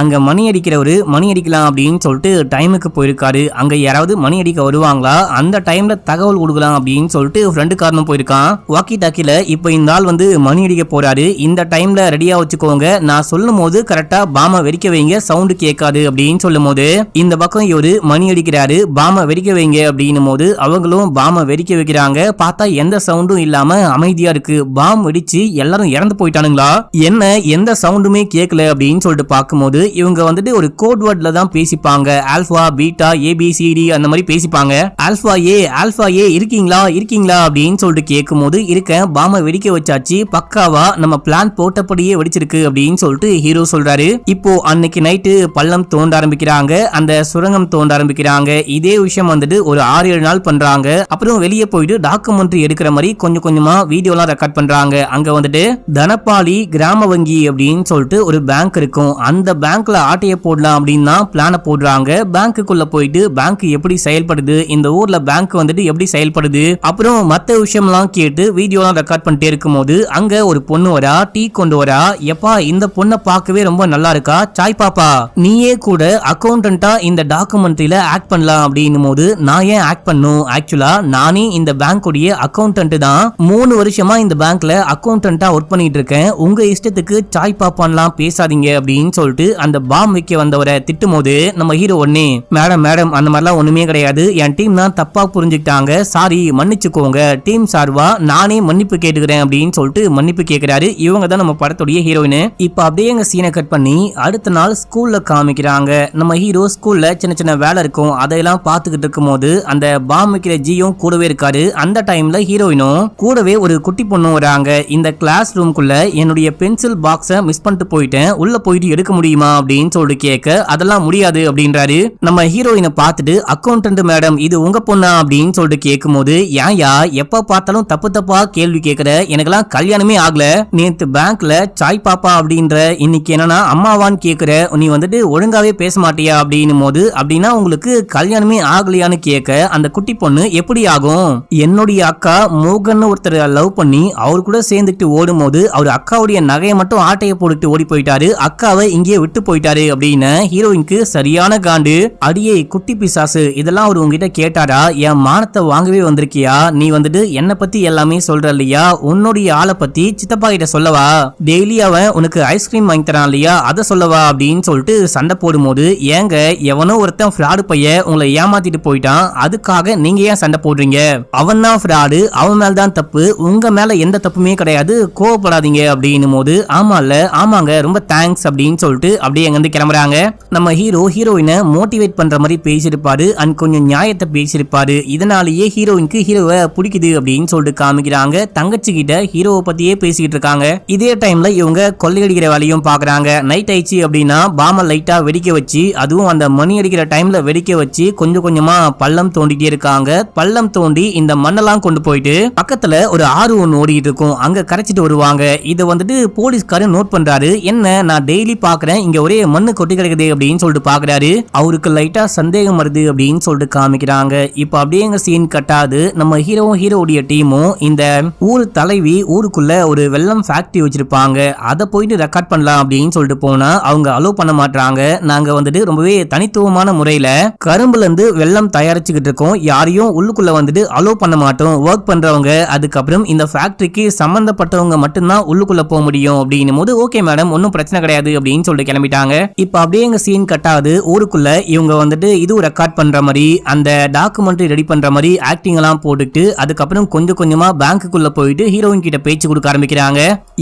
அங்க மணி அடிக்கிறவரு மணி அடிக்கலாம் அப்படின்னு சொல்லிட்டு டைமுக்கு போயிருக்காரு. அங்க யாராவது மணி அடிக்க வருவாங்களா, அந்த டைம்ல தகவல் கொடுக்கலாம் அப்படின்னு சொல்லிட்டு ஃப்ரெண்டு காரணம் போயிருக்கான். வாக்கி டாக்கில இப்ப இந்த ஆள் வந்து மணி அடிக்க போறாரு, இந்த டைம்ல ரெடியா வச்சுக்கோங்க, நான் சொல்லும் போது கரெக்டா பாம வெடிக்க வைங்க, சவுண்டு கேட்காது அப்படின்னு சொல்லும் போது இந்த பக்கம் இவரு மணி அடிக்கிறாரு, பாம வெடிக்க வைங்க அப்படின்னும் போது அவங்களும் பாம வெடிக்க வைக்கிறாங்க. பார்த்தா எந்த சவுண்டும் இல்லாம அமைதியா இருக்கு. பாம் வெடிச்சு எல்லாரும் இறந்து போயிட்டானுங்களா, என்ன எந்த சவுண்டுமே கேட்கல அப்படின்னு சொல்லிட்டு பார்க்கும்போது இவங்க வந்துட்டு ஒரு கோட் வேர்ட்ல தான் பேசிப்பாங்க. ஆல்பா பீட்டா ஏபிசிடி அந்த மாதிரி பேசிப்பாங்க. ஆல்பா ஏ இருக்கீங்களா அப்படின்னு சொல்லிட்டு கேட்கும்போது இருக்கேன், பாம வெடிக்க வச்சாச்சு, பக்காவா நம்ம பிளான் போட்டபடியே வெடிச்சிருக்கு அப்படின்னு சொல்லிட்டு ஹீரோ சொல்றாரு. இப்போ அன்னைக்கு நைட்டு பள்ளம் தோண்ட ஆரம்பிக்கிறாங்க, அந்த சுரங்கம் தோண்ட ஆரம்பிக்கிறாங்க. இதே விஷயம் வந்துட்டு ஒரு 6-7 நாள் பண்றாங்க. அப்புறம் வெளியே போயிட்டு டாக்குமெண்ட்ரி எடுக்கிற மாதிரி கொஞ்சம் கொஞ்சமா வீடியோலாம் ரெக்கார்ட் பண்றாங்க. அங்க வந்துட்டு தனபாலி கிராம வங்கி அப்படின்னு சொல்லிட்டு ஒரு பேங்க் இருக்கும், அந்த பேங்க்ல ஆட்டைய போடலாம் அப்படின்னு தான் பிளான போடுறாங்க. பேங்க்குள்ள போயிட்டு பேங்க் எப்படி செயல்படுது, இந்த ஊர்ல பேங்க் வந்துட்டு எப்படி செயல்படுது, அப்புறம் மத்த விஷயம்லாம் கேட்டு வீடியோலாம் ரெக்கார்ட் பண்ணிட்டே இருக்கும்போது அங்க ஒரு பொண்ணு வரா, டீ கொண்டு வரா. எப்பா இந்த பொண்ணை பார்க்கவே ரொம்ப நல்லா இருக்கா, சாய் பாப்பா நீயே கூட அக்கௌண்டன்ட்டா இந்த டாக்குமெண்ட்ரியில ஆக்ட் பண்ணலாம் அப்படின்னும் போது நான் ஏன் ஆக்ட் பண்ணும், ஆக்சுவலா நானே இந்த பேங்க்குடைய அக்கௌண்டன்ட் தான், 3 வருஷமா இந்த பேங்க்ல அக்கௌண்டன்ட்டா ஒர்க் பண்ணிட்டு இருக்கேன், உங்க இஷ்டத்துக்கு சாய் பாப்பான்லாம் பேசாதீங்க அப்படின்னு சொல்லிட்டு அந்த பாம் வைக்க வந்தவரை திட்டும் போது நம்ம ஹீரோ ஒண்ணே மேடம் அந்த மாதிரிலாம் ஒண்ணுமே கிடையாது, என் டீம் தான் தப்பா புரிஞ்சுக்கிட்டாங்க, சாரி மன்னிச்சுக்கோங்க, டீம் சார்பா நானே மன்னிப்பு கேட்டுக்கிறேன் அப்படின்னு சொல்லிட்டு மன்னிப்பு கேட்கிறாரு. இவங்க தான் நம்ம படத்துடைய ஹீரோயின். இப்ப அப்படியே எங்க சீனை கட் பண்ணி அடுத்த நாள் ஸ்கூல்ல காமிக்கிறாங்க. நம்ம ஹீரோ ஸ்கூல்ல சின்ன சின்ன வேலை இருக்கும், அதையெல்லாம் பாத்துக்கிட்டு இருக்கும் போது அந்த பாம் வைக்கிற ஜியும் கூடவே இருக்காரு. அந்த டைம்ல ஹீரோயினும் கூடவே ஒரு குட்டி பொண்ணும் வராங்க. இந்த கிளாஸ் ரூம்குள்ள என்னுடைய பென்சில் பாக்ஸ மிஸ் பண்ணிட்டு போயிட்டேன், உள்ள போயிட்டு எடுக்க முடியுமா அப்படின்னு சொல்லிட்டு கேட்க அதெல்லாம் முடியாது அப்படின்றாரு. நம்ம ஹீரோயினை பார்த்துட்டு அக்கௌண்டன்ட் மேடம் இது உங்க பொண்ணா அப்படின்னு சொல்லிட்டு கேட்கும்போது ஏன்யா எப்ப பார்த்தாலும் தப்பு தப்பா கேள்வி கேட்கிற, எனக்கெல்லாம் கல்யாணமே ஆகல, நேத்து பேங்க்ல சாய் பாப்பா அப்படின்ற இன்னைக்கு என்னன்னா அம்மாவான்னு கேட்கிற, நீ வந்துட்டு ஒழுங்காவே பேச மாட்டியா அப்படின்னும் போது அப்படின்னா உங்களுக்கு கல்யாணமே ஆகலையான்னு கேட்க அந்த குட்டி பொண்ணு எப்படி ஆகும், என்னுடைய அக்கா மோகன் ஒருத்தர் லவ் பண்ணி அவர் கூட சேர்ந்துட்டு ஓடும் போது அவர் அக்காவுடைய நகையை மட்டும் ஆட்டையை போட்டுட்டு ஓடி போயிட்டாரு, அக்காவை இங்கே விட்டு போயிட்டாரு அப்படின்னு ஹீரோயினுக்கு சரியான காண்டு. அடியே குட்டி பிசாசு இதெல்லாம் அவர் உங்ககிட்ட கேட்டாரா, என் மானத்தை வாங்கவே வந்திருக்கியா, நீ வந்துட்டு என்ன பத்தி எல்லாமே சொல்ற இல்லையா, உன்னுடைய ஆளை பத்தி சித்தப்பா கிட்ட சொல்லவா, டெய்லி அவன் உனக்கு ஐஸ்கிரீம் வாங்கி தரான் இல்லையா அதை சொல்லவா அப்படின்னு சொல்லிட்டு சண்டை போடும்போது ஏங்க எவனோ ஒருத்தன் ஃப்ராடு பைய உங்களை ஏமாத்திட்டு போயிட்டான், அதுக்காக நீங்க ஏன் சண்டை போடுறீங்க, அவன் தான் ஃப்ராடு, அவன் மேல தான் தப்பு, உங்க மேல எந்த தப்புமே கிடையாது, கோவப்படாதீங்க அப்படின்னும் போது ஆமாங்க ரொம்ப தேங்க்ஸ் அப்படின்னு சொல்லிட்டு அப்படியே எங்க கிளம்புறாங்க. நம்ம ஹீரோயினை மோட்டிவேட் பண்ற மாதிரி பேசியிருப்பாரு அண்ட் கொஞ்சம் நியாயத்தை பேசியிருப்பாரு. இதனாலேயே ஹீரோயினுக்கு ஹீரோவை பிடிக்குது அப்படின்னு சொல்லிட்டு காமிக்கிறாங்க. தங்கச்சி கிட்ட ஹீரோவை பத்தியே பேசிக்கிட்டு இருக்காங்க. இதே டைம்ல இவங்க கொள்ளையடிக்கிற வேலையும் பாக்குறாங்க. நைட் ஆயிடுச்சு அப்படின்னா பாம லைட்டா வெடிக்க வச்சு, அதுவும் அந்த மணி அடிக்கிற டைம்ல வெடிக்க வச்சு கொஞ்சம் கொஞ்சமா பள்ளம் தோண்டிட்டே இருக்காங்க. பள்ளம் தோண்டி இந்த மண்ணெல்லாம் கொண்டு போயிட்டு பக்கத்துல ஒரு ஆறு ஒன்று ஓடிட்டு இருக்கும், அங்க கரைச்சிட்டு வருவாங்க. இதை வந்துட்டு போலீஸ்காரர் நோட் பண்றாரு. என்ன நான் டெய்லி பாக்குறேன் இங்க ஒரே மண்ணு கொட்டி கிடக்குது அப்படின்னு சொல்லிட்டு பாக்குறாரு. அவருக்கு லைட்டா சந்தேகம் வருது அப்படின்னு சொல்லிட்டு காமிக்கிறாங்க. இப்ப அப்படியே எங்க சீன் கட்டாது. நம்ம ஹீரோவுடைய டீமும் இந்த ஊர் தலைவி ஊருக்குள்ள ஒரு வெள்ளம் ஃபேக்டரி வச்சிருப்பாங்க, அதை போயிட்டு ரெக்கார்ட் பண்ணலாம் அப்படின்னு சொல்லிட்டு போனா அவங்க அலோவ் பண்ண மாட்டாங்க. நாங்க வந்துட்டு ரொம்பவே தனித்துவமான முறையில கரும்புல இருந்து வெள்ளம் தயாரிச்சுக்கிட்டு இருக்கோம், யாரையும் உள்ளுக்குள்ள வந்துட்டு அலோவ் பண்ண மாட்டோம், ஒர்க் பண்றவங்க அதுக்கப்புறம் இந்த ஃபேக்டரிக்கு சம்பந்தப்பட்டவங்க மட்டும்தான் உள்ளுக்குள்ள போக முடியும் அப்படின்னும் போது ஓகே மேடம் ஒன்னும் பிரச்சனை கிடையாது அப்படின்னு சொல்லிட்டு கிளம்பிட்டாங்க. இப்ப அப்படியே எங்க சீன் கட்டாது. ஊருக்குள்ள இவங்க வந்துட்டு இது ரெக்கார்ட் பண்ற மாதிரி அந்த டாக்குமெண்ட்ரி ரெடி பண்ற மாதிரி ஆக்டிங் எல்லாம் போட்டுட்டு அதுக்கப்புறம் கொஞ்சம் கொஞ்சமா பேங்க்குள்ள போயிட்டு ஹீரோயின் கிட்ட பேச்சு கொடுக்க ஆரம்பிக்கிறாங்க.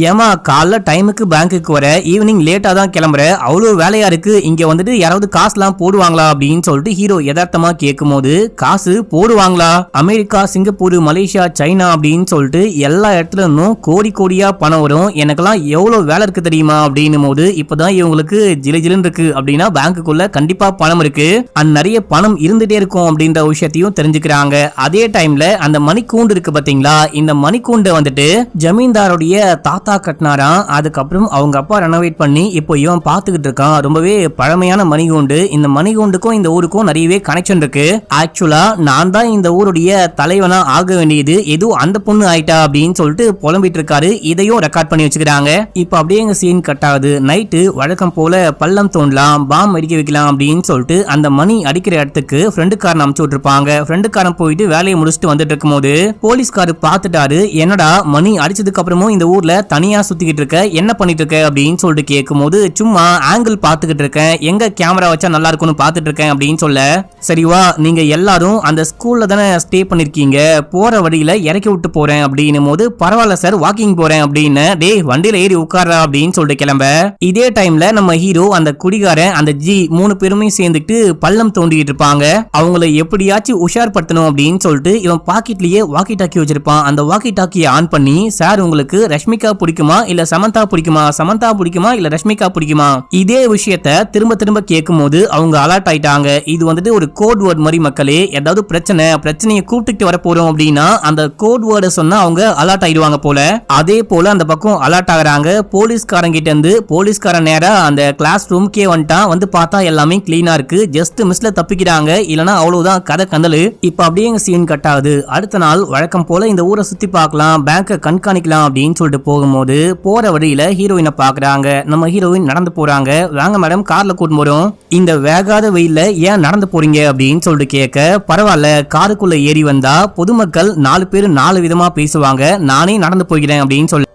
ஏமா காலைல டைமுக்கு பேங்க்குக்கு வர, ஈவினிங் லேட்டா தான் கிளம்புற, அவ்வளவு வேலையா இருக்கு, இங்க வந்துட்டு யாராவது காசுலாம் போடுவாங்களா அப்படின்னு சொல்லிட்டு ஹீரோ யதார்த்தமா கேட்கும் போது காசு போடுவாங்களா, அமெரிக்கா சிங்கப்பூர் மலேசியா சைனா அப்படின்னு சொல்லிட்டு எல்லா இடத்துல இருந்தும் கோடி கோடியா பணம் வரும், எனக்கெல்லாம் எவ்வளவு வேலை இருக்கு தெரியுமா அப்படின்னும் போது இப்பதான் தான் இவங்களுக்கு ஜிலிஜிலின்னு இருக்கு அப்படின்னா பேங்க்குள்ள கண்டிப்பா பணம் இருக்கு, நிறைய பணம் இருந்துட்டே இருக்கும் அப்படின்ற விஷயத்தையும் தெரிஞ்சுக்கிறாங்க. அதே டைம்ல அந்த மணிக்கூண்டு இருக்கு பாத்தீங்களா, இந்த மணிக்கூண்டை வந்துட்டு ஜமீன்தாருடைய தாத்தா கட்டினாராம். அதுக்கப்புறம் அவங்க அப்பா ரெனோவேட் பண்ணி இப்போ இவன் பாத்துக்கிட்டு இருக்கான். ரொம்பவே பழமையான மணிக்கூண்டு. இந்த மணிக்கூண்டுக்கும் இந்த ஊருக்கும் நிறையவே கனெக்ஷன் இருக்கு. ஆக்சுவலா நான் தான் இந்த ஊருடைய தலைவனா ஆக வேண்டியது, ஏதோ அந்த பொண்ணு ஆயிட்டா அப்படின்னு சொல்லிட்டு புலம்பிட்டு இருக்காரு. இதையும் ரெக்கார்ட் பண்ணி வச்சுக்கிறாங்க. இப்ப அப்படியே எங்க சீன் கட் ஆகுது. நைட்டு வழக்கம் போல பள்ளம் தோண்டலாம், பாம் அடிக்க வைக்கலாம் அப்படின்னு சொல்லிட்டு அந்த மணி அடிக்கிற இடத்துக்கு ஃப்ரெண்டுக்காரன் அமுச்சு விட்டுருப்பாங்க. ஃப்ரெண்டுக்காரன் போயிட்டு வேலையை முடிச்சுட்டு வந்துட்டு இருக்கும் போது போலீஸ்காரு பாத்துட்டாரு. என்னடா மணி அடிச்சதுக்கு அப்புறமும் இந்த ஊர்ல தனியா சுத்திக்கிட்டு இருக்க, என்ன பண்ணிட்டு இருக்க அப்படின்னு சொல்லிட்டு கேட்கும் போது சும்மா ஆங்கிள் பாத்துக்கிட்டு இருக்கேன், எங்க கேமரா வச்சா நல்லா இருக்கும்னு பாத்துட்டு இருக்கேன் அப்படின்னு சொல்ல, சரிவா நீங்க எல்லாரும் அந்த ஸ்கூல்ல தானே ஸ்டே பண்ணிருக்கீங்க, போற வழியில இறக்கி விட்டு போறேன் அப்படின்னும் போது பரவாயில்ல சார் வாக்கிங் போறேன் அப்படின்னு, டே வண்டியில ஏறி உட்கார்றா அப்படின்னு சொல்லிட்டு கிளம்ப. இதே டைம்ல நம்ம ஹீரோ அந்த குடிகாரன் அந்த ஜி 3 பேருமே சேர்ந்துட்டு பள்ளம் தோண்டிட்டு இருப்பாங்க. அவங்கள எப்படியாச்சும் உஷார்படுத்தணும் அப்படின்னு சொல்லிட்டு இவன் பாக்கெட்லயே வாக்கி டாக்கி வச்சிருப்பான். அந்த வாக்கி டாக்கியை ஆன் பண்ணி, சார் உங்களுக்கு ரஷ்மிகா பிடிக்குமா இல்ல சமந்தா பிடிக்குமா, சமந்தா பிடிக்குமா இல்ல ரஷ்மிகா பிடிக்குமா, இதே விஷயத்த திரும்ப திரும்ப கேட்கும் போது அவங்க அலர்ட் ஆயிட்டாங்க. இது வந்துட்டு ஒரு கோட் வேர்ட் மாதிரி மக்களே, ஏதாவது பிரச்சனையை கூப்பிட்டு வர போறோம் அப்படின்னா அந்த கோட் வேர்டை சொன்னா அவங்க அலர்ட் ஆயிடுவாங்க போல. அதே போல அந்த பக்கம் அலர்ட் ஆகுறாங்க. போலீஸ்காரங்க கிட்ட இருந்து போலீஸ்காரன் நேரா அந்த கிளாஸ் ரூம்க்கே வந்துட்டான். வந்து பார்த்தா எல்லாமே கிளீனா இருக்கு. ஜஸ்ட் மிஸ்ல தப்பிக்கிறாங்க, இல்லனா அவ்வளவுதான் கதை கந்தலு. இப்ப அப்படியே சீன் கட் ஆகுது. அடுத்த நாள் வழக்கம் போல இந்த ஊரை சுத்தி பார்க்கலாம், பேங்கை கண்காணிக்கலாம் அப்படின்னு சொல்லிட்டு போகும்போது போற வழியில ஹீரோயினை பாக்குறாங்க. நம்ம ஹீரோயின் நடந்து போறாங்க. வாங்க மேடம் கார்ல கூட்டு போறோம், இந்த வேகாத வெயில்ல ஏன் நடந்து போறீங்க அப்படின்னு சொல்லிட்டு கேட்க, பரவாயில்ல காருக்குள்ள ஏறி வந்தா பொதுமக்கள் 4 பேர் 4 விதமா பேசுவாங்க, நானே நடந்து போகிறேன் அப்படின்னு சொல்லி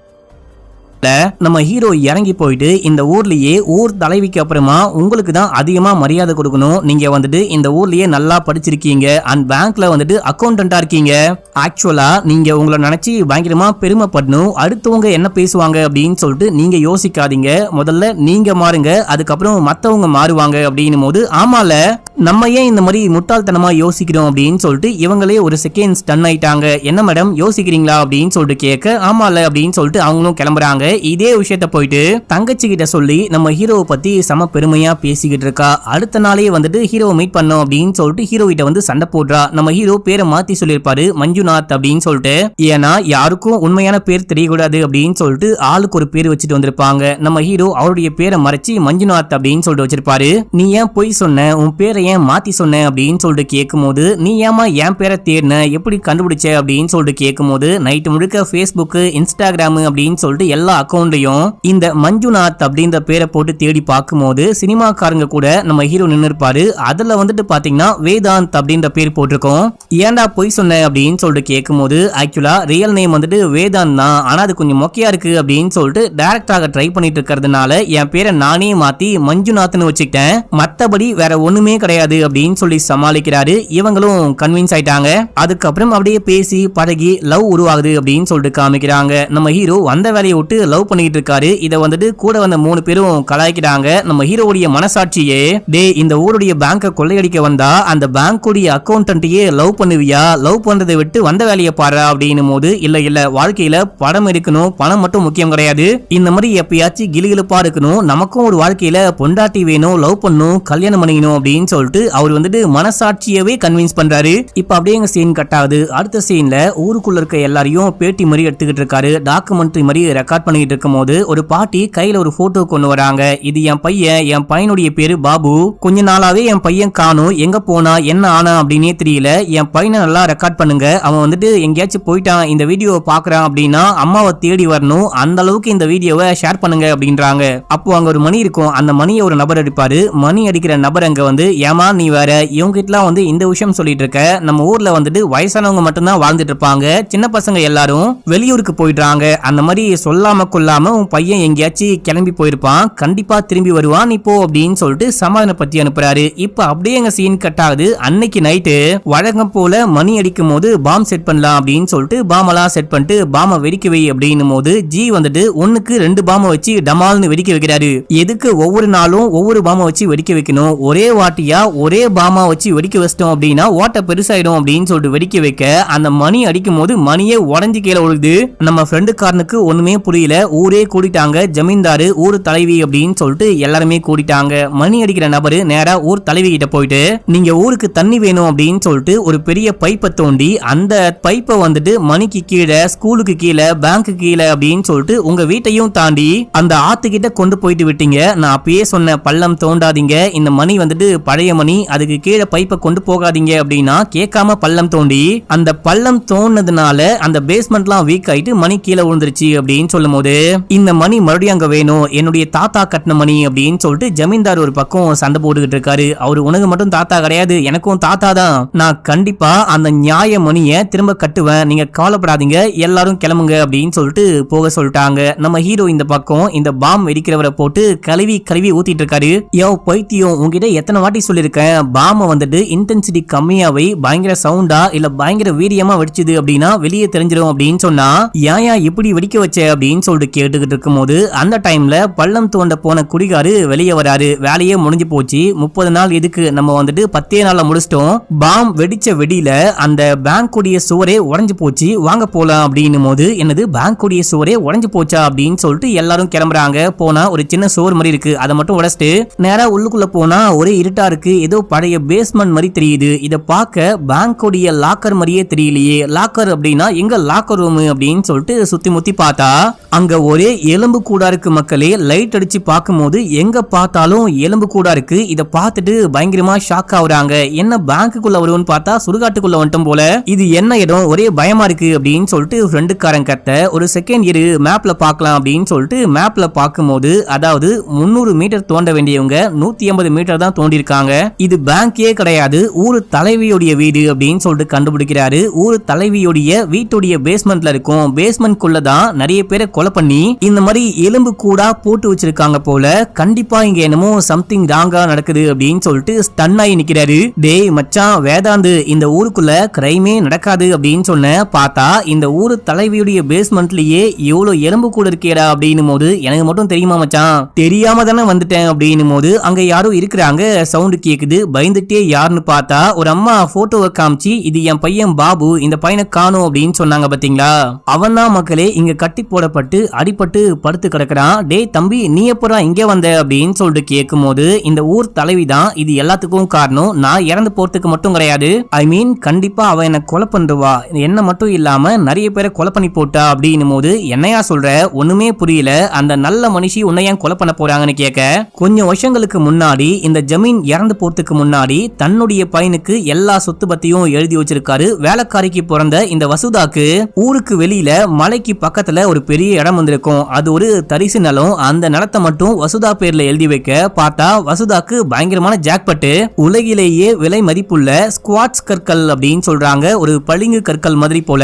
நம்ம ஹீரோ இறங்கி போயிட்டு இந்த ஊர்லயே ஊர் தலைவிக்கு அப்புறமா உங்களுக்கு தான் அதிகமா மரியாதை கொடுக்கணும், நீங்க வந்துட்டு இந்த ஊர்லயே நல்லா படிச்சிருக்கீங்க அண்ட் பேங்க்ல வந்துட்டு அக்கௌண்டன்டா இருக்கீங்க, ஆக்சுவலா நீங்க உங்களை நினைச்சு பயங்கரமா பெருமைப்படணும், அடுத்தவங்க என்ன பேசுவாங்க அப்படின்னு சொல்லிட்டு நீங்க யோசிக்காதீங்க, முதல்ல நீங்க மாறுங்க அதுக்கப்புறம் மத்தவங்க மாறுவாங்க அப்படின்னும் போது, ஆமால நம்ம ஏன் இந்த மாதிரி முட்டாள்தனமா யோசிக்கிறோம் அப்படின்னு சொல்லிட்டு இவங்களே ஒரு செகண்ட் ஸ்டன் ஆயிட்டாங்க. என்ன மேடம் யோசிக்கிறீங்களா அப்படின்னு சொல்லிட்டு கேட்க, ஆமால அப்படின்னு சொல்லிட்டு அவங்களும் கிளம்புறாங்க. இதே விஷயத்த போயிட்டு தங்கச்சி கிட்ட சொல்லி நம்ம ஹீரோவை பத்தி சம பெருமையா பேசிக்கிட்டு இருக்கா. அடுத்த நாளே வந்துட்டு ஹீரோவை மீட் பண்ணோம் அப்படின்னு சொல்லிட்டு ஹீரோ கிட்ட வந்து சண்டை போடுறா. நம்ம ஹீரோ பேரை மாத்தி சொல்லிருப்பாரு மஞ்சுநாத் அப்படின்னு சொல்லிட்டு, ஏன்னா யாருக்கும் உண்மையான பேர் தெரியக்கூடாது அப்படின்னு சொல்லிட்டு ஆளுக்கு ஒரு பேர் வச்சுட்டு வந்திருப்பாங்க. நம்ம ஹீரோ அவருடைய பேரை மறைச்சு மஞ்சுநாத் அப்படின்னு சொல்லிட்டு வச்சிருப்பாரு. நீ ஏன் பொய் சொன்ன, உன் பேரை ஏன் மாத்தி சொன்ன அப்படின்னு சொல்லிட்டு கேட்கும் போது, நீ ஏமா என் பேரை தேடின, எப்படி கண்டுபிடிச்ச அப்படின்னு சொல்லிட்டு கேட்கும் போது, நைட்டு முழுக்க பேஸ்புக் இன்ஸ்டாகிராம் அப்படின்னு சொல்லிட்டு எல்லா அக்கௌண்ட்லயும் இந்த மஞ்சுநாத் அப்படின்ற பேரை போட்டு தேடி பார்க்கும்போது சினிமாக்காரங்க கூட நம்ம ஹீரோ நின்று இருப்பாரு. அதுல வந்துட்டு பாத்தீங்கன்னா வேதாந்த் அப்படின்ற பேர் போட்டிருக்கோம். ஏன்டா பொய் சொன்ன அப்படின்னு சொல்லிட்டு கேட்கும்போது, ஆக்சுவலா ரியல் நேம் வந்துட்டு வேதாந்த் தான், ஆனா அது கொஞ்சம் மொக்கையா இருக்கு அப்படின்னு சொல்லிட்டு டைரக்டாக ட்ரை பண்ணிட்டு இருக்கிறதுனால என் பேரை நானே மாத்தி மஞ்சுநாத்னு வச்சுக்கிட்டேன், மத்தபடி வேற ஒண்ணுமே கிடையாது அப்படின்னு சொல்லி சமாளிக்கிறாரு. இவங்களும் கன்வின்ஸ் ஆயிட்டாங்க. அதுக்கப்புறம் அப்படியே பேசி பழகி லவ் உருவாகுது அப்படின்னு சொல்லிட்டு காமிக்கிறாங்க. நம்ம ஹீரோ வந்த வேலையை விட்டு லவ் பண்ணிட்டு இருக்காரு. இத வந்துட்டு கூட வந்த 3 பேரும் கலாய்க்கிறாங்க. நம்ம ஹீரோவுடைய மனசாட்சியே, டே இந்த ஊருடைய பேங்கை கொள்ளையடிக்க வந்தா அந்த பேங்குடைய அக்கௌண்டன்ட்டையே லவ் பண்ணுவியா, லவ் பண்றதை விட்டு வந்த வேலையை பாரு அப்படின்னும் போது, இல்ல வாழ்க்கையில படம் எடுக்கணும், பணம் மட்டும் முக்கியம் கிடையாது, இந்த மாதிரி எப்பயாச்சும் கிளிகிழப்பா இருக்கணும், நமக்கும் ஒரு வாழ்க்கையில பொண்டாட்டி வேணும், லவ் பண்ணணும், கல்யாணம் பண்ணிக்கணும் அப்படின்னு சொல்லிட்டு அவர் வந்துட்டு மனசாட்சியவே கன்வின்ஸ் பண்றாரு. இப்ப அப்படியே சீன் கட் ஆகுது. அடுத்த சீன்ல ஊருக்குள்ள இருக்க எல்லாரையும் பேட்டி மாதிரி எடுத்துக்கிட்டு இருக்காரு, டாக்குமெண்ட்ரி மாதிரி ரெக்கார்ட் பண்ணிட்டு இருக்கும் போது ஒரு பாட்டி கையில ஒரு போட்டோ கொண்டு வராங்க. இது என் பையனுடைய பேரு பாபு, கொஞ்ச நாளாவே என் பையன் காணும், எங்க போனா என்ன ஆனா அப்படின்னே தெரியல, என் பையனை நல்லா ரெக்கார்ட் பண்ணுங்க, அவன் வந்துட்டு எங்கேயாச்சும் போயிட்டான் இந்த வீடியோவை பாக்குறான் அப்படின்னா அம்மாவை தேடி வரணும், அந்த அளவுக்கு இந்த வீடியோவை ஷேர் பண்ணுங்க அப்படின்றாங்க. அப்போ அங்க ஒரு மணி இருக்கும், அந்த மணியை ஒரு நபர் அடிப்பாரு. மணி அடிக்கிற நபர் அங்க வந்து, ஏமா நீ வேற இவங்க கிட்டலாம் வந்து இந்த விஷயம் சொல்லிட்டு இருக்க, நம்ம ஊர்ல வந்துட்டு வயசானவங்க மட்டும்தான் வாழ்ந்துட்டு இருப்பாங்க, சின்ன பசங்க எல்லாரும் வெளியூருக்கு போயிடுறாங்க, அந்த மாதிரி சொல்லாம கொள்ளாம உன் பையன் எங்கேயாச்சும் கிளம்பி போயிருப்பான், கண்டிப்பா திரும்பி வருவான் நீ போ அப்படின்னு சொல்லிட்டு சமாதானப்படுத்தி அனுப்புறாரு. இப்ப அப்படியே எங்க சீன் கட் ஆகுது. அன்னைக்கு நைட்டு வழக்கம் போல மணி அடிக்கும் போது பாம் செட் பண்ணலாம் அப்படின்னு சொல்லிட்டு பாமெல்லாம் செட் பண்ணிட்டு பாம வெடிக்க வை அப்படின்னும் போது ஜி வந்துட்டு 1க்கு 2 பாம வச்சு டமால்னு வெடிக்க வைக்கிறாரு. எதுக்கு ஒவ்வொரு நாளும் ஒவ்வொரு பாம வச்சு வெடிக்க வைக்கணும், ஒரே வாட்டியா ஒரே பாமா வச்சு வெடிக்க வச்சிட்டோம் அப்படின்னா ஓட்ட பெருசாயிடும் அப்படின்னு சொல்லிட்டு வெடிக்க வைக்க அந்த மணி அடிக்கும் போது மணியே உடஞ்சி கீழே விழுது. நம்ம ஃப்ரெண்டுக்காரனுக்கு ஒண்ணுமே புரியல, ஊரே கூடிட்டாங்க. ஜமீன்தாரு, ஊர் தலைவி அப்படின்னு சொல்லிட்டு எல்லாருமே கூடிட்டாங்க. மணி அடிக்கிற நபரு நேரா ஊர் தலைவி கிட்ட போயிட்டு, நீங்க ஊருக்கு தண்ணி வேணும் அப்படின்னு சொல்லிட்டு ஒரு பெரிய பைப்பை தோண்டி அந்த பைப்பை வந்துட்டு மணிக்கு கீழே, ஸ்கூலுக்கு கீழே, பேங்க்கு கீழே அப்படின்னு சொல்லிட்டு உங்க வீட்டையும் தாண்டி அந்த ஆத்துக்கிட்ட கொண்டு போயிட்டு விட்டீங்க. நான் அப்பயே சொன்ன பள்ளம் தோண்டாதீங்க, இந்த மணி வந்துட்டு பழைய மணி, அதுக்கு கீழே பைப்பை கொண்டு போகாதீங்க அப்படின்னா கேட்காம பள்ளம் தோண்டி அந்த பள்ளம் தோண்டினதுனால அந்த பேஸ்மெண்ட்லாம் வீக் ஆயிட்டு மணி கீழே விழுந்துருச்சு அப்படின்னு சொல்லும் போது, இந்த மணி மறுபடியும் அங்க வேணும், என்னுடைய தாத்தா கட்டின மணி அப்படின்னு சொல்லிட்டு ஜமீன்தார் ஒரு பக்கம் சண்டை போட்டுக்கிட்டு இருக்காரு. அவரு உனக்கு மட்டும் தாத்தா கிடையாது, எனக்கும் தாத்தா தான், நான் கண்டிப்பா அந்த நியாய மணியை திரும்ப கட்டுவேன், நீங்க கவலைப்படாதீங்க, எல்லாரும் கிளம்புங்க அப்படின்னு சொல்லிட்டு போக சொல்லிட்டாங்க. நம்ம ஹீரோ இந்த பக்கம் இந்த பாம் வெடிக்கிறவரை போட்டு கழுவி கழுவி ஊத்திட்டு இருக்காரு. யோ பைத்தியம், உங்ககிட்ட எத்தனை வாட்டி சொல்லிருக்கேன், பாம வந்துட்டு இன்டென்சிட்டி கம்மியாவை பயங்கர சவுண்டா இல்ல பயங்கர வீரியமா வெடிச்சுது அப்படின்னா வெளியே தெரிஞ்சிடும் அப்படின்னு சொன்னா, ஏன் இப்படி வெடிக்க வச்ச அப்படின்னு சொல்லிட்டு கேட்டுக்கிட்டு இருக்கும் போது அந்த டைம்ல பள்ளம் தோண்ட போன குடிகாரு வெளியே வராரு. வேலையே முடிஞ்சு போச்சு, 30 நாள் இதுக்கு நம்ம வந்துட்டு 10 நாள்ல முடிச்சிட்டோம், பாம் வெடிச்ச வெடியில அந்த பேங்க் உடைய சுவரே உடைஞ்சு போச்சு, வாங்க போலாம் அப்படின்னு போது, என்னது பேங்க் உடைய சுவரே உடைஞ்சு போச்சா அப்படின்னு சொல்லிட்டு எல்லாரும் கிளம்புறாங்க. போனா ஒரு சின்ன சுவர் மாதிரி இருக்கு, அதை மட்டும் உடைச்சிட்டு நேரா உள்ளுக்குள்ள போனா ஒரே இருட்டா இருக்கு, ஏதோ பழைய பேஸ்மெண்ட் மாதிரி தெரியுது. இத பார்க்க பேங்க் உடைய லாக்கர் மாதிரியே தெரியலையே, லாக்கர் அப்படின்னா எங்க லாக்கர் ரூம் அப்படின்னு சொல்லிட்டு சுத்தி முத்தி பார்த்தா அங்க ஒரே எலும்பு கூடா இருக்கு. மக்களே லைட் அடிச்சு பார்க்கும்போது எங்க பார்த்தாலும் எலும்பு கூடா இருக்கு. இத பார்த்துட்டு பயங்கரமா ஷாக் ஆகுறாங்க. என்ன பேங்க்குள்ள வருவோன்னு பார்த்தா சுடுகாட்டுக்குள்ள வந்துட்டோம் போல, இது என்ன இடம், ஒரே பயமா இருக்கு அப்படின்னு சொல்லிட்டு ஃப்ரெண்டுக்காரன் கத்த, ஒரு செகண்ட் இரு மேப்ல பார்க்கலாம் அப்படின்னு சொல்லிட்டு மேப்ல பார்க்கும்போது, அதாவது 300 மீட்டர் தோண்ட வேண்டியவங்க 150 மீட்டர் தான் தோண்டி இருக்காங்க. இது பேங்கே கிடையாது, ஊர் தலைவியோடைய வீடு அப்படின்னு சொல்லிட்டு கண்டுபிடிக்கிறாரு. ஊர் தலைவியோடைய வீட்டுடைய பேஸ்மெண்ட்ல இருக்கும், பேஸ்மெண்ட் குள்ள தான் நிறைய பேரை கொலை பண்ணி இந்த மாதிரி எலும்பு கூட போட்டு வச்சிருக்காங்க போல, கண்டிப்பா இங்க என்னமோ சம்திங் ராங்கா நடக்குது அப்படின்னு சொல்லிட்டு ஸ்டன் ஆகி நிக்கிறாரு. டேய் மச்சான் வேதாந்து, இந்த ஊருக்குள்ள கிரைமே நடக்காது அப்படின்னு சொன்ன பார்த்தா இந்த ஊர் தலைவியுடைய பேஸ்மெண்ட்லயே எவ்வளவு எலும்பு கூட இருக்கேடா அப்படின்னு போது, எனக்கு மட்டும் தெரியுமா மச்சான், தெரியாம தானே வந்துட்டேன் அப்படின்னு போது அங்க யாரும் இருக்கிறாங்க, சவுண்ட் கேக்குது. பயந்துட்டே யாருன்னு பார்த்தா ஒரு அம்மா போட்டோவை காமிச்சு, இது என் பையன் பாபு, இந்த பையனை காணோம் அப்படின்னு சொன்னாங்க பாத்தீங்களா, அவன் தான் மக்களே இங்க கட்டி போடப்பட்டு அடிபட்டு படுத்து கிடக்குறான். டே தம்பி நீ எப்படா இங்க வந்த அப்படின்னு சொல்லிட்டு கேட்கும் போது, இந்த ஊர் தலைவி தான் இது எல்லாத்துக்கும் காரணம், நான் இறந்து போறதுக்கு மட்டும் கிடையாது, ஐ மீன் கண்டிப்பா அவ என்ன கொலை பண்ணுவா, என்ன மட்டும் இல்லாம நிறைய பேரை கொலை பண்ணி போட்டா அப்படின்னு போது, என்னையா சொல்ற ஒண்ணுமே புரியல, அந்த நல்ல மனுஷி உன்னை ஏன் கொலை பண்ண போறாங்கன்னு கேட்க, கொஞ்சம் வருஷங்களுக்கு முன்னாடி இந்த ஜமீன் இறந்து போறதுக்கு முன்னாடி தன்னுடைய பையனுக்கு எல்லா சொத்து பத்தியும் எழுதி வச்சிருக்காரு. வேலைக்காரிக்கு பிறந்த இந்த வசுதாக்கு ஊருக்கு வெளியில மலைக்கு பக்கத்துல ஒரு பெரிய இடம் வந்திருக்கும், அது ஒரு தரிசு நிலம், அந்த நிலத்தை மட்டும் வசுதா பேர்ல எழுதி வைக்க பார்த்தா வசுதாக்கு பயங்கரமான ஜாக்பட்டு, உலகிலேயே விலை மதிப்புள்ள ஸ்குவாட்ஸ் கற்கள் அப்படின்னு சொல்றாங்க, ஒரு பளிங்கு கற்கள் மாதிரி போல,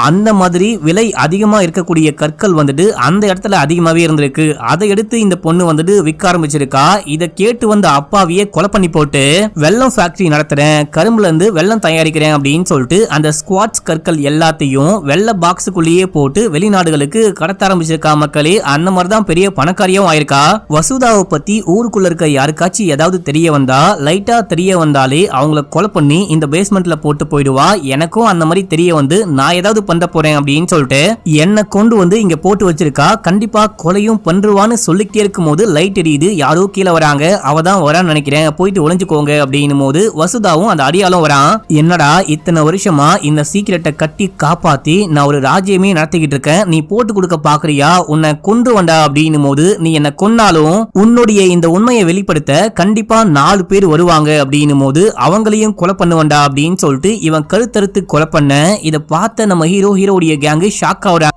அந்த மாதிரி விலை அதிகமா இருக்கக்கூடிய கற்கள் வந்துட்டு அந்த இடத்துல அதிகமாவே இருந்திருக்கு. அதை எடுத்து இந்த பொண்ணு வந்துட்டு விற்க ஆரம்பிச்சிருக்கா. இதை கேட்டு வந்த அப்பாவியே கொலை பண்ணி போட்டு வெல்லம் ஃபேக்டரி நடத்துறேன், கரும்புல இருந்து வெல்லம் தயாரிக்கிறேன் அப்படின்னு சொல்லிட்டு அந்த ஸ்குவாட்ஸ் கற்கள் எல்லாத்தையும் வெள்ள பாக்ஸுக்குள்ளேயே போட்டு வெளிநாடுகளுக்கு கடத்த ஆரம்பிச்சிருக்கா. மக்களே அந்த மாதிரிதான் பெரிய பணக்காரியும் ஆயிருக்கா. வசுதாவை பத்தி ஊருக்குள்ள இருக்க யாருக்காச்சும் ஏதாவது தெரிய வந்தா, லைட்டா தெரிய வந்தாலே அவங்கள கொலை பண்ணி இந்த பேஸ்மெண்ட்ல போட்டு போயிடுவா. எனக்கும் அந்த மாதிரி தெரிய வந்து நான் ஏதாவது பண்ண போறேன் அப்படின்னு சொல்லிட்டு என்ன கொண்டு வந்து இங்க போட்டு வச்சிருக்கா. கண்டிப்பா கொலையும் பண்றுவான்னு சொல்லிட்டே இருக்கும் போது லைட் எரியுது, யாரோ கீழே வராங்க, அவதான் வரான்னு நினைக்கிறேன், போயிட்டு ஒளிஞ்சுக்கோங்க அப்படின்னும் போது வசுதாவும் அந்த அடியாலும் வரான். என்னடா இத்தனை வருஷமா இந்த சீக்கிரட்டை கட்டி காப்பாத்தி நான் ஒரு ராஜ்யமே நடத்திக்கிட்டு இருக்கேன், நீ போட்டு கொடுக்க பாக்குறியா, உன்னை கொண்டு வந்தா அப்படின்னும் போது, நீ என்ன கொன்னாலும் உன்னுடைய இந்த உண்மையை வெளிப்படுத்த கண்டிப்பா 4 பேர் வருவாங்க அப்படின்னும் போது அவங்களையும் கொலை பண்ணுவண்டா அப்படின்னு சொல்லிட்டு இவன் கழுத்தறுத்து கொலை பண்ண, இதை பார்த்த நம்ம ஹீரோடைய கேங்கு ஷாக் ஆகுறாங்க.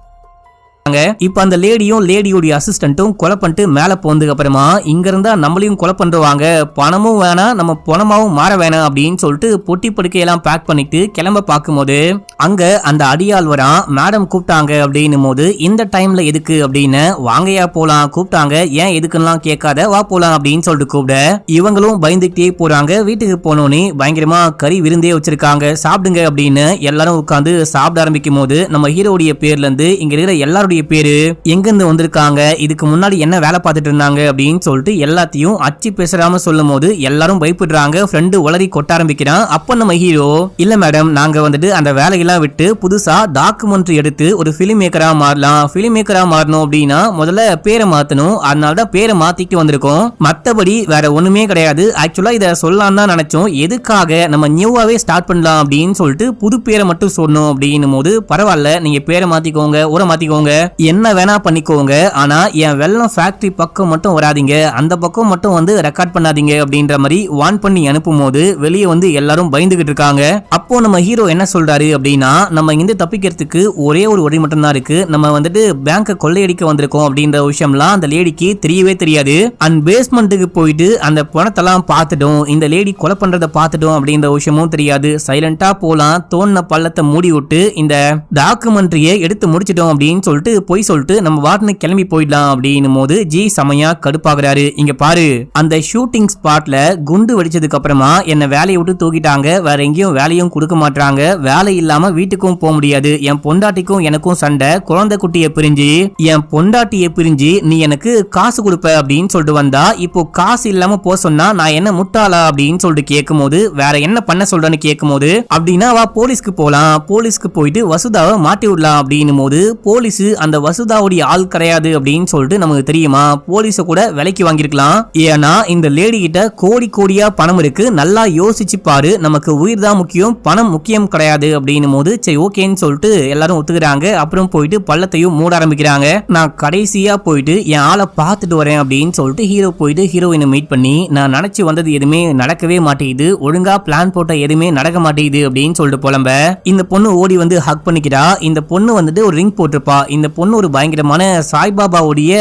இப்ப அந்த லேடியோட அசிஸ்டன்ட்டும் கொலை பண்ணிட்டு மேல போனதுக்கு அப்புறமா இங்க இருந்தா நம்மளையும் கொலை பண்றவாங்க, பணமும் வேணாம் நம்ம பணமாவும் மாற வேணாம் அப்படின்னு சொல்லிட்டு பொட்டி படுக்கையெல்லாம் பேக் பண்ணிட்டு கிளம்ப பார்க்கும்போது அங்க அந்த அடியாள் வரான். மேடம் கூப்பிட்டாங்க அப்படின்னும் போது, இந்த டைம்ல எதுக்கு அப்படின்னு, வாங்கையா போலாம் கூப்பிட்டாங்க, ஏன் எதுக்குலாம் கேட்காத, வா போலாம் அப்படின்னு சொல்லிட்டு கூப்பிட இவங்களும் பயந்துகிட்டே போறாங்க. வீட்டுக்கு போனோன்னே பயங்கரமா கறி விருந்தே வச்சிருக்காங்க, சாப்பிடுங்க அப்படின்னு எல்லாரும் உட்காந்து சாப்பிட ஆரம்பிக்கும் போது நம்ம ஹீரோடைய பேர்ல இருந்து இங்க இருக்கிற எல்லாருடைய யாருடைய பேரு, எங்க இருந்து வந்திருக்காங்க, இதுக்கு முன்னாடி என்ன வேலை பார்த்துட்டு இருந்தாங்க அப்படின்னு சொல்லிட்டு எல்லாத்தையும் அச்சு பேசுறாம சொல்லும் போது எல்லாரும் பயப்படுறாங்க. ஃப்ரெண்டு உளறி கொட்ட ஆரம்பிக்கிறான். அப்ப நம்ம ஹீரோ, இல்ல மேடம், நாங்க வந்துட்டு அந்த வேலையெல்லாம் விட்டு புதுசா டாக்குமெண்ட்ரி எடுத்து ஒரு பிலிம் மேக்கரா மாறலாம். பிலிம் மேக்கரா மாறணும் அப்படின்னா முதல்ல பேரை மாத்தணும், அதனாலதான் பேரை மாத்திட்டு வந்திருக்கோம், மத்தபடி வேற ஒண்ணுமே கிடையாது. ஆக்சுவலா இத சொல்லலாம் தான் நினைச்சோம், எதுக்காக நம்ம நியூவாவே ஸ்டார்ட் பண்ணலாம் அப்படின்னு சொல்லிட்டு புது பேரை மட்டும் சொல்லணும் அப்படின்னும் போது, பரவாயில்ல நீங்க பேரை மாத்திக்கோங்க, ஊரை மாத்திக்கோங்க, என்ன வேணா பண்ணிக்கோங்க, ஆனா என் வெள்ளம் ஃபேக்டரி பக்கம் மட்டும் வராதீங்க, அந்த பக்கம் மட்டும் வந்து ரெக்கார்ட் பண்ணாதீங்க அப்படின்ற மாதிரி வான் பண்ணி அனுப்பும் போது வெளியே வந்து எல்லாரும் பயந்துகிட்டு இருக்காங்க. அப்போ நம்ம ஹீரோ என்ன சொல்றாரு அப்படின்னா, நம்ம இங்க தப்பிக்கிறதுக்கு ஒரே ஒரு வழி மட்டும் தான் இருக்கு, நம்ம வந்துட்டு பேங்க கொள்ளையடிக்க வந்திருக்கோம் அப்படின்ற விஷயம்லாம் அந்த லேடிக்கு தெரியவே தெரியாது. அண்ட் பேஸ்மெண்ட்டுக்கு போயிட்டு அந்த பணத்தெல்லாம் பார்த்துட்டோம், இந்த லேடி கொலை பண்றதை பார்த்துட்டோம் அப்படின்ற விஷயமும் தெரியாது. சைலண்டா போலாம், தோணுன பள்ளத்தை மூடி விட்டு இந்த டாக்குமெண்ட்ரியை எடுத்து முடிச்சிட்டோம் அப்படின்னு சொல்லிட்டு போய் சொல்லிட்டு நம்ம வாட்னு கிளம்பி போயிடலாம் அப்படின்னும் போது ஜி செமையா கடுப்பாகிறாரு. இங்க பாரு, அந்த ஷூட்டிங் ஸ்பாட்ல குண்டு வெடிச்சதுக்கு அப்புறமா என்ன வேலையை விட்டு தூக்கிட்டாங்க, வேற எங்கேயும் வேலையும் கொடுக்க மாட்டாங்க, வேலை இல்லாம வீட்டுக்கும் போக முடியாது, என் பொண்டாட்டிக்கும் எனக்கும் சண்டை, குழந்தை குட்டியை பிரிஞ்சு என் பொண்டாட்டியை பிரிஞ்சு நீ எனக்கு காசு கொடுப்ப அப்படின்னு சொல்லிட்டு வந்தா, இப்போ காசு இல்லாம போ சொன்னா நான் என்ன முட்டாளா அப்படின்னு சொல்லிட்டு கேட்கும் போது, வேற என்ன பண்ண சொல்றேன்னு கேட்கும் போது, அப்படின்னா வா போலீஸ்க்கு போலாம், போலீஸ்க்கு போயிட்டு வசுதாவை மாட்டி விடலாம் அப்படின்னும் போது, போலீஸ் அந்த வசுதாவுடைய ஆள் கிடையாது அப்படின்னு சொல்லிட்டு நமக்கு தெரியுமா, போலீஸ கூட விலைக்கு வாங்கிருக்கலாம், ஏன்னா இந்த லேடி கிட்ட கோடி கோடியா பணம் இருக்கு, நல்லா யோசிச்சு பாரு, நமக்கு உயிர் தான் முக்கியம், பணம் முக்கியம் கிடையாது அப்படின்னும் போது சரி ஓகேன்னு சொல்லிட்டு எல்லாரும் ஒத்துக்கிறாங்க. அப்புறம் போயிட்டு பள்ளத்தையும் மூட ஆரம்பிக்கிறாங்க. நான் கடைசியா போயிட்டு என் ஆளை பார்த்துட்டு வரேன் அப்படின்னு சொல்லிட்டு ஹீரோ போயிட்டு ஹீரோயினை மீட் பண்ணி, நான் நினைச்சு வந்தது எதுவுமே நடக்கவே மாட்டேங்குது, ஒழுங்கா பிளான் போட்ட எதுவுமே நடக்க மாட்டேங்குது அப்படின்னு சொல்லிட்டு புலம்ப இந்த பொண்ணு ஓடி வந்து ஹக் பண்ணிக்கிறா. இந்த பொண்ணு வந்துட்டு ஒரு ரிங் போட்டிருப்பா, இந்த பொண்ணு ஒரு பயங்கரமான சாய்பாபாவுடைய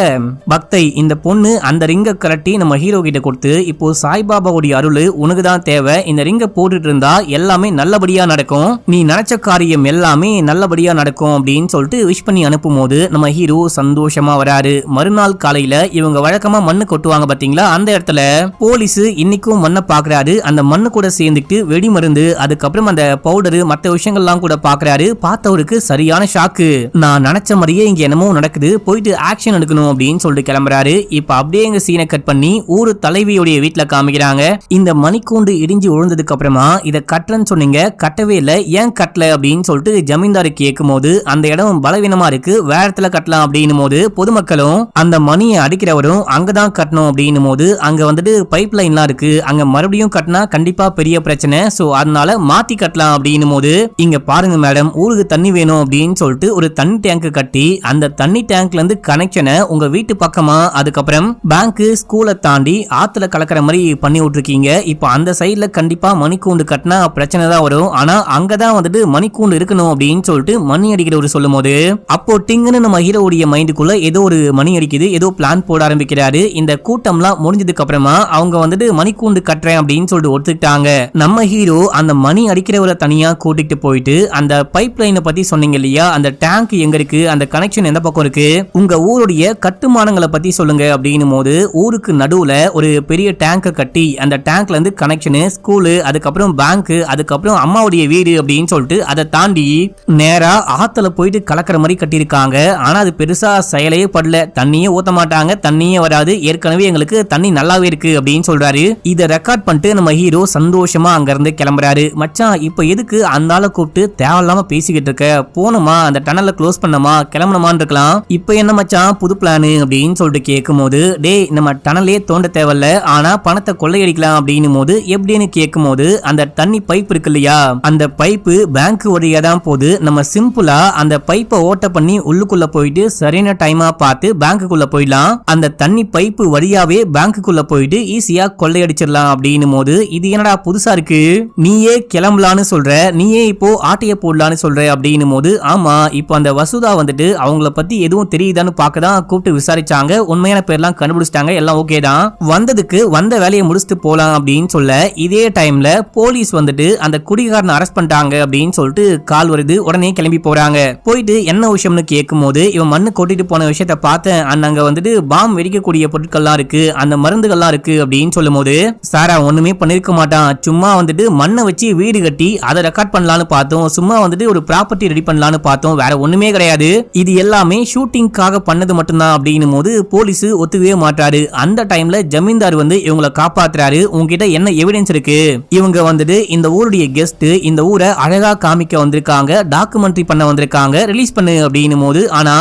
பக்தை. இந்த பொண்ணு அந்த ரிங்கை கரட்டி நம்ம ஹீரோ கிட்ட கொடுத்து, இப்போ சாய்பாபாவுடைய அருள் உனக்கு தான் தேவை, இந்த ரிங்கை போட்டுட்டு இருந்தா எல்லாமே நல்லபடியா நடக்கும், நீ நினைச்ச காரியம் எல்லாமே நல்லபடியா நடக்கும் அப்படின்னு சொல்லிட்டு விஷ் பண்ணி அனுப்பும் போது நம்ம ஹீரோ சந்தோஷமா வராரு. மறுநாள் காலையில இவங்க வழக்கமா மண்ணு கொட்டுவாங்க பாத்தீங்களா, அந்த இடத்துல போலீஸ் இன்னைக்கும் மண்ணை பாக்குறாரு. அந்த மண்ணு கூட சேர்ந்துட்டு வெடி மருந்து, அதுக்கப்புறம் அந்த பவுடரு, மற்ற விஷயங்கள்லாம் கூட பாக்குறாரு. பார்த்தவருக்கு சரியான ஷாக்கு, நான் நினைச்ச மாதிரியே இங்க என்னமோ நடக்குது, போயிட்டு ஆக்ஷன் எடுக்கணும் அப்படின்னு சொல்லிட்டு கிளம்புறாரு. இப்ப அப்படியே எங்க சீனை கட் பண்ணி ஊரு தலைவியுடைய வீட்டுல காமிக்கிறாங்க. இந்த மணிக்கூண்டு இடிஞ்சு விழுந்ததுக்கு அப்புறமா இதை கட்டுறன்னு சொன்னீங்க, கட்டவே இல்லை, ஏன் கட்டல அப்படின்னு சொல்லிட்டு ஜமீன்தாரு கேட்கும் போது, அந்த இடம் பலவீனமா இருக்கு, வேற இடத்துல கட்டலாம் அப்படின்னும் போது, பொதுமக்களும் அந்த மணியை அடிக்கிறவரும் அங்கதான் கட்டணும் அப்படின்னும் போது, அங்க வந்துட்டு பைப் லைன்லாம் இருக்கு, அங்க மறுபடியும் கட்டினா கண்டிப்பா பெரிய பிரச்சனை, சோ அதனால மாத்தி கட்டலாம் அப்படின்னும் போது, இங்க பாருங்க மேடம், ஊருக்கு தண்ணி வேணும் அப்படின்னு சொல்லிட்டு ஒரு தண்ணி டேங்க் கட்டி, அந்த தண்ணி டேங்க்ல இருந்து கனெக்ஷனை உங்க வீட்டு பக்கமா, அதுக்கப்புறம் பேங்க், ஸ்கூலை தாண்டி ஆத்துல கலக்கிற மாதிரி பண்ணி விட்டுருக்கீங்க, இப்போ அந்த சைட்ல கண்டிப்பா மணிக்கூண்டு கட்டினா பிரச்சனை தான் வரும், ஆனா அங்கதான் வந்துட்டு மணிக்கூண்டு இருக்கணும் அப்படின்னு சொல்லிட்டு மணி அடிக்கிறவர் சொல்லும் போது, அப்போ டிங்குன்னு நம்ம ஹீரோவுடைய மைண்டுக்குள்ள ஏதோ ஒரு மணி அடிக்குது, ஏதோ பிளான் போட ஆரம்பிக்கிறாரு. இந்த கூட்டம்லாம் முடிஞ்சதுக்கு அப்புறமா அவங்க வந்துட்டு மணிக்கூண்டு கட்டுறேன் அப்படின்னு சொல்லிட்டு ஒத்துக்கிட்டாங்க. நம்ம ஹீரோ அந்த மணி அடிக்கிறவரை தனியா கூட்டிட்டு போயிட்டு, அந்த பைப் லைனை பத்தி சொன்னீங்க இல்லையா, அந்த டேங்க் எங்க இருக்கு, அந்த கனெக்ஷன் எந்த பக்கம் இருக்கு, உங்க ஊருடைய கட்டுமானங்களை பத்தி சொல்லுங்க அப்படின்னும் போது, ஊருக்கு நடுவுல ஒரு பெரிய டேங்க் கட்டி, அந்த டேங்க்ல இருந்து கனெக்ஷன், ஸ்கூலு, அதுக்கப்புறம் பேங்க், அதுக்கப்புறம் அம்மாவுடைய வீடு அப்படின்னு சொல்லிட்டு அதை தாண்டி நேரா ஆத்துல போயிட்டு கலக்கிற மாதிரி கட்டியிருக்காங்க. ஆனா அது பெருசா செயலே படல, தண்ணியே ஊத்த மாட்டாங்க, தண்ணியே வராது, ஏற்கனவே எங்களுக்கு தண்ணி நல்லாவே இருக்கு அப்படின்னு சொல்றாரு. இதை ரெக்கார்ட் பண்ணிட்டு நம்ம ஹீரோ சந்தோஷமா அங்க இருந்து கிளம்புறாரு. மச்சான் இப்ப எதுக்கு அந்த ஆளை கூப்பிட்டு தேவையில்லாம பேசிக்கிட்டு இருக்க, போனோமா அந்த டனல்ல க்ளோஸ் பண்ணமா கிளம்பணுமான்னு இருக்கலாம், இப்ப என்ன மச்சான் புது பிளானு அப்படின்னு சொல்லிட்டு கேட்கும் போது, டே நம்ம டனலே தோண்ட தேவையில்ல, ஆனா பணத்தை கொள்ளையடிக்கலாம் அப்படின்னும் போது எப்படின்னு கேட்கும் போது, அந்த தண்ணி பைப் இருக்கு இல்லையா, அந்த பைப்பு பேங்க் வழியா தான் போகுது, நம்ம சிம்பிளா அந்த பைப்பை ஓட்ட பண்ணி உள்ளுக்குள்ள போயிட்டு சரியான டைமா பார்த்து பேங்க்குள்ள போயிடலாம், அந்த தண்ணி பைப்பு வழியாவே பேங்க்குள்ள போயிட்டு ஈஸியா கொள்ளையடிச்சிடலாம் அப்படின்னும் போது, இது என்னடா புதுசா இருக்கு, நீயே கிளம்பலான்னு சொல்ற, நீயே இப்போ ஆட்டைய போடலான்னு சொல்ற அப்படின்னும் போது, ஆமா இப்போ அந்த வசுதா வந்துட்டு அவங்கள பத்தி எதுவும் தெரியுதான்னு பார்க்கதான் கூப்பிட்டு விசாரிச்சாங்க, உண்மையான பேர்லாம் கண்டுபிடிச்சிட்டாங்க, எல்லாம் ஓகே தான், வந்ததுக்கு வந்த வேலையை முடிச்சுட்டு போலாம் அப்படின்னு சொல்ல, இதே டைம்ல போலீஸ் வந்துட்டு அந்த குடிகாரனை அரெஸ்ட் பண்ணிட்டாங்க அப்படின்னு சொல்லிட்டு கால் வருது. உடனே கிளம்பி போறாங்க. போயிட்டு என்ன விஷயம்னு கேட்கும் போது, இவன் மண்ணு கொட்டிட்டு போன விஷயத்த பார்த்தேன், அங்க வந்துட்டு பாம் வெடிக்கக்கூடிய பொருட்கள்லாம் இருக்கு, அந்த மருந்துகள்லாம் இருக்கு அப்படின்னு சொல்லும் போது, சாரா ஒண்ணுமே பண்ணிருக்க மாட்டான், சும்மா வந்துட்டு மண்ணை வச்சு வீடு கட்டி அதை ரெக்கார்ட் பண்ணலான்னு பார்த்தோம், சும்மா வந்துட்டு ஒரு ப்ராப்பர்ட்டி ரெடி பண்ணலான்னு பார்த்தோம், வேற ஒண்ணுமே கிடையாது, இது எல்லாமே ஷூட்டிங்காக பண்ணது மட்டும்தான் அப்படின்னும் போது போலீஸ் ஒத்துக்கவே மாட்டாரு. அந்த டைம்ல ஜமீன்தார் வந்து இவங்களை காப்பாத்துறாரு. உங்ககிட்ட என்ன எவிடன்ஸ் இருக்கு? இவங்க வந்துட்டு இந்த ஊருடைய கெஸ்ட், இந்த ஊரை அழகா காமிக்க வந்திருக்காங்க, டாக்குமெண்ட்ரி பண்ண வந்திருக்காங்க, ரிலீஸ் பண்ணு அப்படின்னும் போது, ஆனா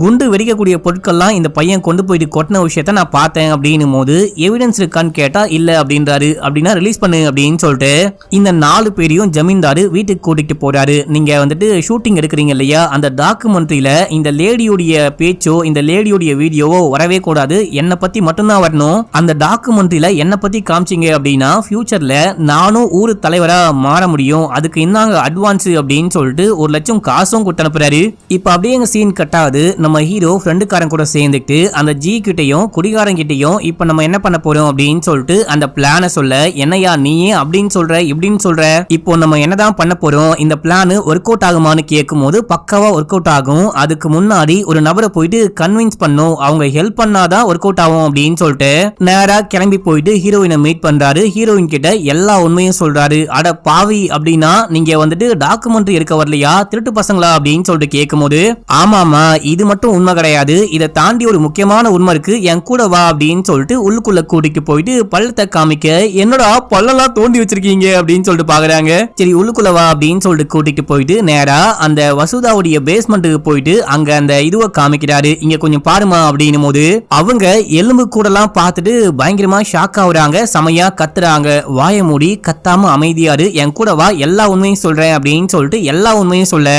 குண்டு வெடிக்கக்கூடிய பொருட்கள்லாம் இந்த பையன் கொண்டு போயிட்டு கொட்டின விஷயத்த நான் பார்த்தேன் அப்படின்னும் போது எவிடன்ஸ் இருக்கான்னு கேட்டா இல்ல அப்படின்றாரு. அப்படின்னா ரிலீஸ் பண்ணு அப்படின்னு சொல்லிட்டு இந்த 4 பேரையும் ஜமீன்தார் வீட்டுக்கு கூட்டிட்டு போறாரு. நீங்க வந்துட்டு ஷூட்டிங் எடுக்கிறீங்க இல்லையா, அந்த டாக்குமெண்ட்ரியில இந்த லேடியோடைய பேச்சோ இந்த லேடியோடைய வீடியோவோ வரவே கூடாது, என்னை பத்தி மட்டும்தான் வரணும். அந்த டாக்குமெண்ட்ரியில என்னை பத்தி காமிச்சிங்க அப்படின்னா ஃபியூச்சர்ல நானும் ஊர் தலைவரா மாற முடியும், அதுக்கு இன்னாங்க அட்வான்ஸ் அப்படின்னு சொல்லிட்டு 1 லட்சம் காசும் கொடுத்து அனுப்புறாரு. இப்ப அப்படியே எங்க சீன் கட் ஆகுது. நம்ம ஹீரோ ஃப்ரெண்டுக்காரன் கூட சேர்ந்துட்டு அந்த ஜி கிட்டையும் குடிகாரன் கிட்டையும் இப்ப நம்ம என்ன பண்ண போறோம் அப்படின்னு சொல்லிட்டு அந்த பிளான சொல்ல, என்னையா நீயே அப்படின்னு சொல்ற இப்படின்னு சொல்ற, இப்போ நம்ம என்னதான் பண்ண போறோம், இந்த பிளான் ஒர்க் அவுட் ஆகுமான்னு கேட்கும் போது பக்காவா ஒர்க் அவுட் ஆகும். அதுக்கு முன்னாடி ஒரு நபரை போயிட்டு கன்வின்ஸ் பண்ணும், அவங்க ஹெல்ப் பண்ணாதான் ஒர்க் அவுட் ஆகும் அப்படின்னு சொல்லிட்டு நேரா கிளம்பி போயிட்டு ஹீரோயினை மீட் பண்றாரு. ஹீரோயின் கிட்ட எல்லா உண்மையும் சொல்றாரு. அட பாவி, அப்படின்னா நீங்க வந்துட்டு டாக்குமெண்ட்ரி எடுக்க வரலையா, திருட்டு பசங்களா அப்படின்னு சொல்லிட்டு கேட்கும் போது, ஆமாமா இது மட்டும் உண்மை கிடையாது, இதை தாண்டி ஒரு முக்கியமான உண்மை இருக்கு, என் கூட வா அப்படின்னு சொல்லிட்டு உள்ளுக்குள்ள கூட்டிட்டு போயிட்டு பள்ளத்தை காமிக்க, என்னடா பள்ளெல்லாம் தோண்டி வச்சிருக்கீங்க அப்படின்னு சொல்லிட்டு பாக்குறாங்க. சரி உள்ளுக்குள்ள வா அப்படின்னு சொல்லிட்டு கூட்டிட்டு போயிட்டு நேரா அந்த வசுதாவுடைய பேஸ்மெண்ட்டுக்கு போயிட்டு அங்க அந்த இதுவை காமிக்கிறாரு. இங்க கொஞ்சம் பாருமா அப்படின்னும் போது அவங்க எலும்பு கூடலாம் பார்த்துட்டு பயங்கரமா ஷாக் ஆகுறாங்க, செமையா கத்துறாங்க. வாய மூடி கத்தாம அமைதியாரு, என் கூட வா எல்லா உண்மையும் சொல்றேன் அப்படின்னு சொல்லிட்டு எல்லா உண்மையும் சொல்ல,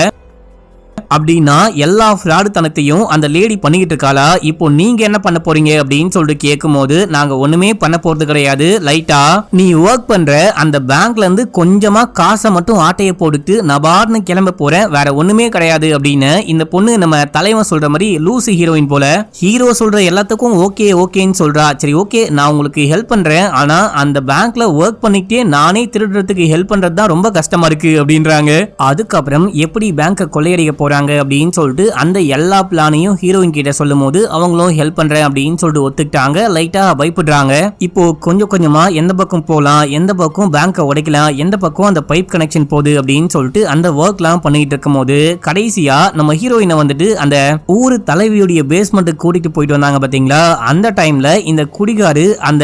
அப்படின்னா எல்லா ஃப்ராடு தனத்தையும் அந்த லேடி பண்ணிக்கிட்டு இருக்காளா, இப்போ நீங்க என்ன பண்ண போறீங்க அப்படின்னு சொல்லிட்டு கேட்கும் போது, நாங்க ஒண்ணுமே பண்ண போறது கிடையாது, லைட்டா நீ ஒர்க் பண்ற அந்த பேங்க்ல இருந்து கொஞ்சமா காசை மட்டும் ஆட்டையை போட்டுட்டு நபார்னு கிளம்ப போறேன், வேற ஒண்ணுமே கிடையாது அப்படின்னு இந்த பொண்ணு நம்ம தலைவன் சொல்ற மாதிரி லூசி ஹீரோயின் போல ஹீரோ சொல்ற எல்லாத்துக்கும் ஓகே ஓகேன்னு சொல்றா. சரி ஓகே நான் உங்களுக்கு ஹெல்ப் பண்றேன், ஆனா அந்த பேங்க்ல ஒர்க் பண்ணிக்கிட்டே நானே திருடுறதுக்கு ஹெல்ப் பண்றது தான் ரொம்ப கஷ்டமா இருக்கு அப்படின்றாங்க. அதுக்கப்புறம் எப்படி பேங்கை கொள்ளையடிக்க போறாங்க அப்படின்னு சொல்லிட்டு அந்த எல்லா பிளானையும் ஹீரோயின் கிட்ட சொல்லும் போது அவங்களும் ஹெல்ப் பண்றேன் அப்படின்னு சொல்லிட்டு ஒத்துக்கிட்டாங்க. லைட்டா பயப்படுறாங்க. இப்போ கொஞ்சம் கொஞ்சமா எந்த பக்கம் போலாம், எந்த பக்கம் பேங்கை உடைக்கலாம், எந்த பக்கம் அந்த பைப் கனெக்ஷன் போகுது அப்படின்னு சொல்லிட்டு அந்த ஒர்க்லாம் பண்ணிட்டு இருக்கும் போது கடைசியா நம்ம ஹீரோயினை வந்துட்டு அந்த ஊரு தலைவியுடைய பேஸ்மெண்ட்டுக்கு கூட்டிட்டு போயிட்டு வந்தாங்க பாத்தீங்களா. அந்த டைம்ல இந்த குடிகாரு அந்த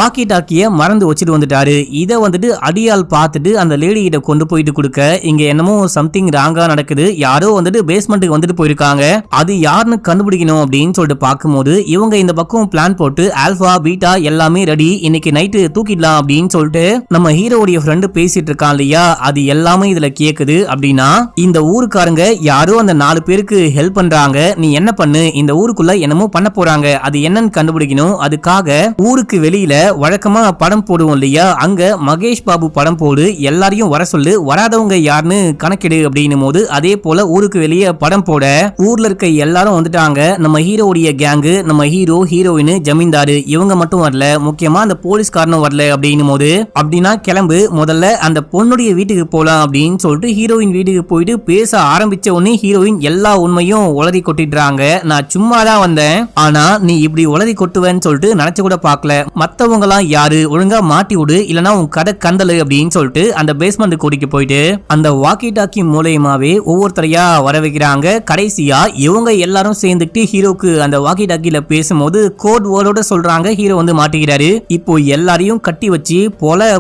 வாக்கி டாக்கிய மறந்து வச்சுட்டு வந்துட்டாரு. இதை வந்துட்டு அடியால் பார்த்துட்டு அந்த லேடி கிட்ட கொண்டு போயிட்டு கொடுக்க, இங்க என்னமோ சம்திங் ராங்கா நடக்குது, யாரோ வந்துட்டு பேஸ்மெண்ட்டுக்கு வந்துட்டு போயிருக்காங்க, அது யாருன்னு கண்டுபிடிக்கணும் அப்படின்னு சொல்லிட்டு பார்க்கும்போது இவங்க இந்த பக்கம் பிளான் போட்டு ஆல்பா பீட்டா எல்லாமே ரெடி, இன்னைக்கு நைட்டு தூக்கிடலாம் அப்படின்னு சொல்லிட்டு நம்ம ஹீரோடைய ஃப்ரெண்டு பேசிட்டு இருக்கான் இல்லையா, அது எல்லாமே இதுல கேக்குது. அப்படின்னா இந்த ஊருக்காரங்க யாரோ அந்த 4 பேருக்கு ஹெல்ப் பண்றாங்க, நீ என்ன பண்ணு, இந்த ஊருக்குள்ள என்னமோ பண்ண போறாங்க, அது என்னன்னு கண்டுபிடிக்கணும், அதுக்காக ஊருக்கு வெளியில வழக்கமா படம் போடுவோம் இல்லையா, அங்க மகேஷ் பாபு படம் போடு, எல்லாரையும் வர சொல்லு, வராதவங்க யாருன்னு கணக்கெடு அப்படின்னும் போது அதே போல ஊருக்கு வெளியே படம் போட ஊர்ல இருக்க எல்லாரும் வந்துட்டாங்க. நம்ம ஹீரோடைய கேங்கு, நம்ம ஹீரோ ஹீரோயின் ஜமீன்தாரு இவங்க மட்டும் வரல, முக்கியமா அந்த போலீஸ்காரனும் வரல அப்படின்னும் போது, அப்படின்னா கிளம்பு முதல்ல அந்த பொண்ணுடைய வீட்டுக்கு போலாம் அப்படின்னு சொல்லிட்டு ஹீரோயின் வீட்டுக்கு போயிட்டு பேச ஆரம்பிச்ச உடனே ஹீரோயின் எல்லா உண்மையும் உளறி கொட்டிடுறாங்க. நான் சும்மா தான் வந்தேன், ஆனா நீ இப்படி உளறி கொட்டுவேன்னு சொல்லிட்டு நினைச்சு கூட பார்க்கல, மத்தவங்க எல்லாம் யாரு, ஒழுங்கா மாட்டி விடு இல்லனா உன் கடை கந்தலு அப்படின்னு சொல்லிட்டு அந்த பேஸ்மெண்ட் கூட்டிட்டு போயிட்டு அந்த வாக்கி டாக்கி மூலயமாவே ஒவ்வொருத்தரையா வர வைக்கிறாங்க. கடைசியா இவங்க எல்லாரும் சேர்ந்துட்டு ஹீரோக்கு அந்த வாக்கி டாக்கில பேசும்போது கோட் வேர்டோட சொல்றாங்க, ஹீரோ வந்து மாட்டிக்கிறாரு. இப்போ எல்லாரையும் கட்டி வச்சு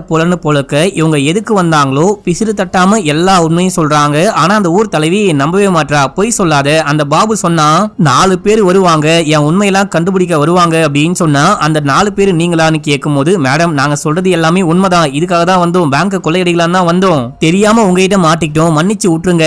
பொலன்னு பொலக்க இவங்க எதுக்கு வந்தாங்களோ பிசிறு தட்டாம எல்லா உண்மையும் சொல்றாங்க. ஆனா அந்த ஊர் தலைவி நம்பவே மாட்டா, பொய் சொல்லாத, அந்த பாபு சொன்னா 4 பேர் வருவாங்க, என் உண்மையெல்லாம் கண்டுபிடிக்க வருவாங்க அப்படின்னு சொன்னா அந்த 4 பேர் நீங்களான்னு கேட்கும் போது, மேடம் நாங்க சொல்றது எல்லாமே உண்மைதான், இதுக்காக தான் வந்தோம், பேங்க கொள்ளையடிக்கலாம் தான் வந்தோம், தெரியாம உங்ககிட்ட மாட்டிக்கிட்டோம், மன்னிச்சு விட்டுருங்க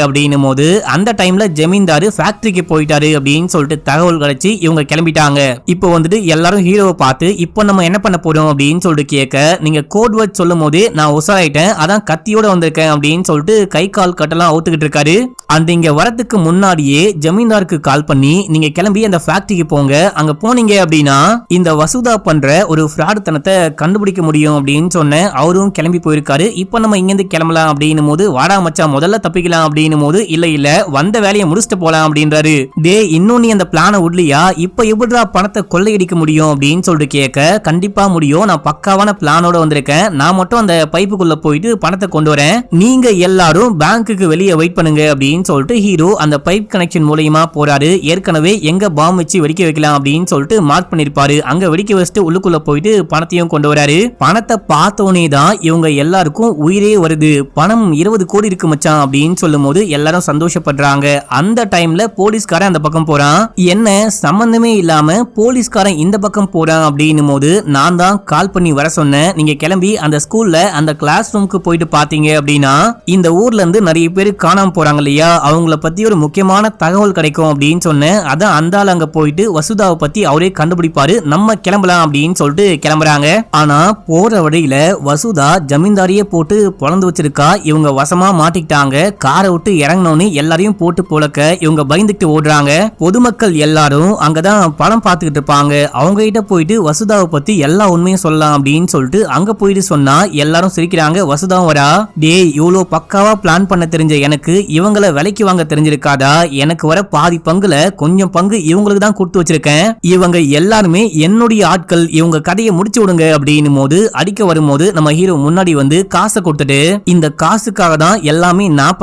அப்படின்னும் போது அந்த டைம்ல ஜமீன்தாரு ஃபேக்டரிக்கு போயிட்டாரு அப்படின்னு சொல்லிட்டு தகவல் கிடைச்சு இவங்க கிளம்பிட்டாங்க. இப்போ வந்துட்டு எல்லாரும் ஹீரோவை பார்த்து இப்போ நம்ம என்ன பண்ண போறோம் அப்படின்னு சொல்லிட்டு கேட்க, நீங்க கோட் வேர்ட் சொல்லும் போதே நான் உசாராயிட்டேன், அதான் கத்தியோட வந்திருக்கேன் அப்படின்னு சொல்லிட்டு கை கால் கட்டெல்லாம் அவுத்துக்கிட்டு இருக்காரு. அந்த இங்க வரதுக்கு முன்னாடியே ஜமீன்தாருக்கு கால் பண்ணி நீங்க கிளம்பி அந்த ஃபேக்டரிக்கு போங்க, அங்க போனீங்க அப்படின்னா இந்த வசுதா பண்ற ஒரு ஃப்ராடுத்தனத்தை கண்டுபிடிக்க முடியும் அப்படின்னு சொன்ன அவரும் கிளம்பி போயிருக்காரு. இப்போ நம்ம இங்கிருந்து கிளம்பலாம் அப்படின்னும் போது, வாடா மச்சான் முதல்ல தப்பிக்கலாம் அப்படின்னும் போது, இல்ல தேவையில்ல, வந்த வேலையை முடிச்சுட்டு போலாம் அப்படின்றாரு. டே இன்னும் நீ அந்த பிளான விடலையா, இப்ப எப்படிடா பணத்தை கொள்ளையடிக்க முடியும் அப்படின்னு சொல்லிட்டு கேட்க, கண்டிப்பா முடியும், நான் பக்காவான பிளானோட வந்திருக்கேன், நான் மட்டும் அந்த பைப்புக்குள்ள போயிட்டு பணத்தை கொண்டு வரேன், நீங்க எல்லாரும் பேங்க்குக்கு வெளியே வெயிட் பண்ணுங்க அப்படின்னு சொல்லிட்டு ஹீரோ அந்த பைப் கனெக்ஷன் மூலமா போறாரு. ஏற்கனவே எங்க பாம் வச்சு வெடிக்க வைக்கலாம் அப்படின்னு சொல்லிட்டு மார்க் பண்ணிருப்பாரு. அங்க வெடிக்க வச்சுட்டு உள்ளுக்குள்ள போயிட்டு பணத்தையும் கொண்டு வராரு. பணத்தை பார்த்தோனே தான் இவங்க எல்லாருக்கும் உயிரே வருது. பணம் 20 கோடி இருக்கு மச்சான் அப்படின்னு சொல்லும் போது எல்லாரும் சந்தோஷப்படுறாங்க. அந்த டைம்ல போலீஸ்காரன் அந்த பக்கம் போறான். என்ன சம்பந்தமே இல்லாம போலீஸ்காரன் இந்த பக்கம் போறான் அப்படின்னும் போது நான் தான் கால் பண்ணி வர சொன்னேன், நீங்க கிளம்பி அந்த ஸ்கூல்ல அந்த கிளாஸ் ரூமுக்கு போயிட்டு பாத்தீங்க அப்படின்னா இந்த ஊர்ல இருந்து நிறைய பேர் காணாம போறாங்க இல்லையா, அவங்கள பத்தி ஒரு முக்கியமான தகவல் கிடைக்கும் அப்படின்னு சொன்னேன். அதான் அந்த ஆள் அங்க போயிட்டு வசுதாவை பத்தி அவரே கண்டுபிடிப்பாரு, நம்ம கிளம்பலாம் அப்படின்னு சொல்லிட்டு கிளம்புறாங்க. ஆனா போற வழியில வசுதா ஜமீன்தாரியே போட்டு பொழந்து வச்சிருக்கா. இவங்க வசமா மாட்டிக்கிட்டாங்க. காரை விட்டு இறங்கினோன்னு எல்லாரையும் போட்டு போலக்க இவங்க பயந்துட்டு ஓடுறாங்க. பொதுமக்கள் எல்லாரும் அங்கதான் படம் பார்த்துக்கிட்டு இருப்பாங்க. அவங்க கிட்ட போயிட்டு வசுதாவை பத்தி எல்லா உண்மையும் சொல்லலாம் அப்படின்னு சொல்லிட்டு அங்க போயிட்டு சொன்னா எல்லாரும் சிரிக்கிறாங்க. வசுதாவும் வரா, டே இவ்வளவு பக்காவா பிளான் பண்ண தெரிஞ்ச எனக்கு இவங்களை விலைக்கு வாங்க தெரிஞ்சிருக்காதா, எனக்கு வர பாதி பங்குல கொஞ்சம் பங்கு இவங்களுக்கு தான் கொடுத்து வச்சிருக்கேன், இவங்க எல்லாருமே என்னுடைய ஆட்கள், இவங்க கதையை முடிச்சு விடுங்க அப்படின்னு போது அடிக்க வரும்போது நம்ம ஹீரோ முன்னாடி வந்து காசை கொடுத்துட்டு, இந்த காசுக்காக தான் எல்லாமே நான்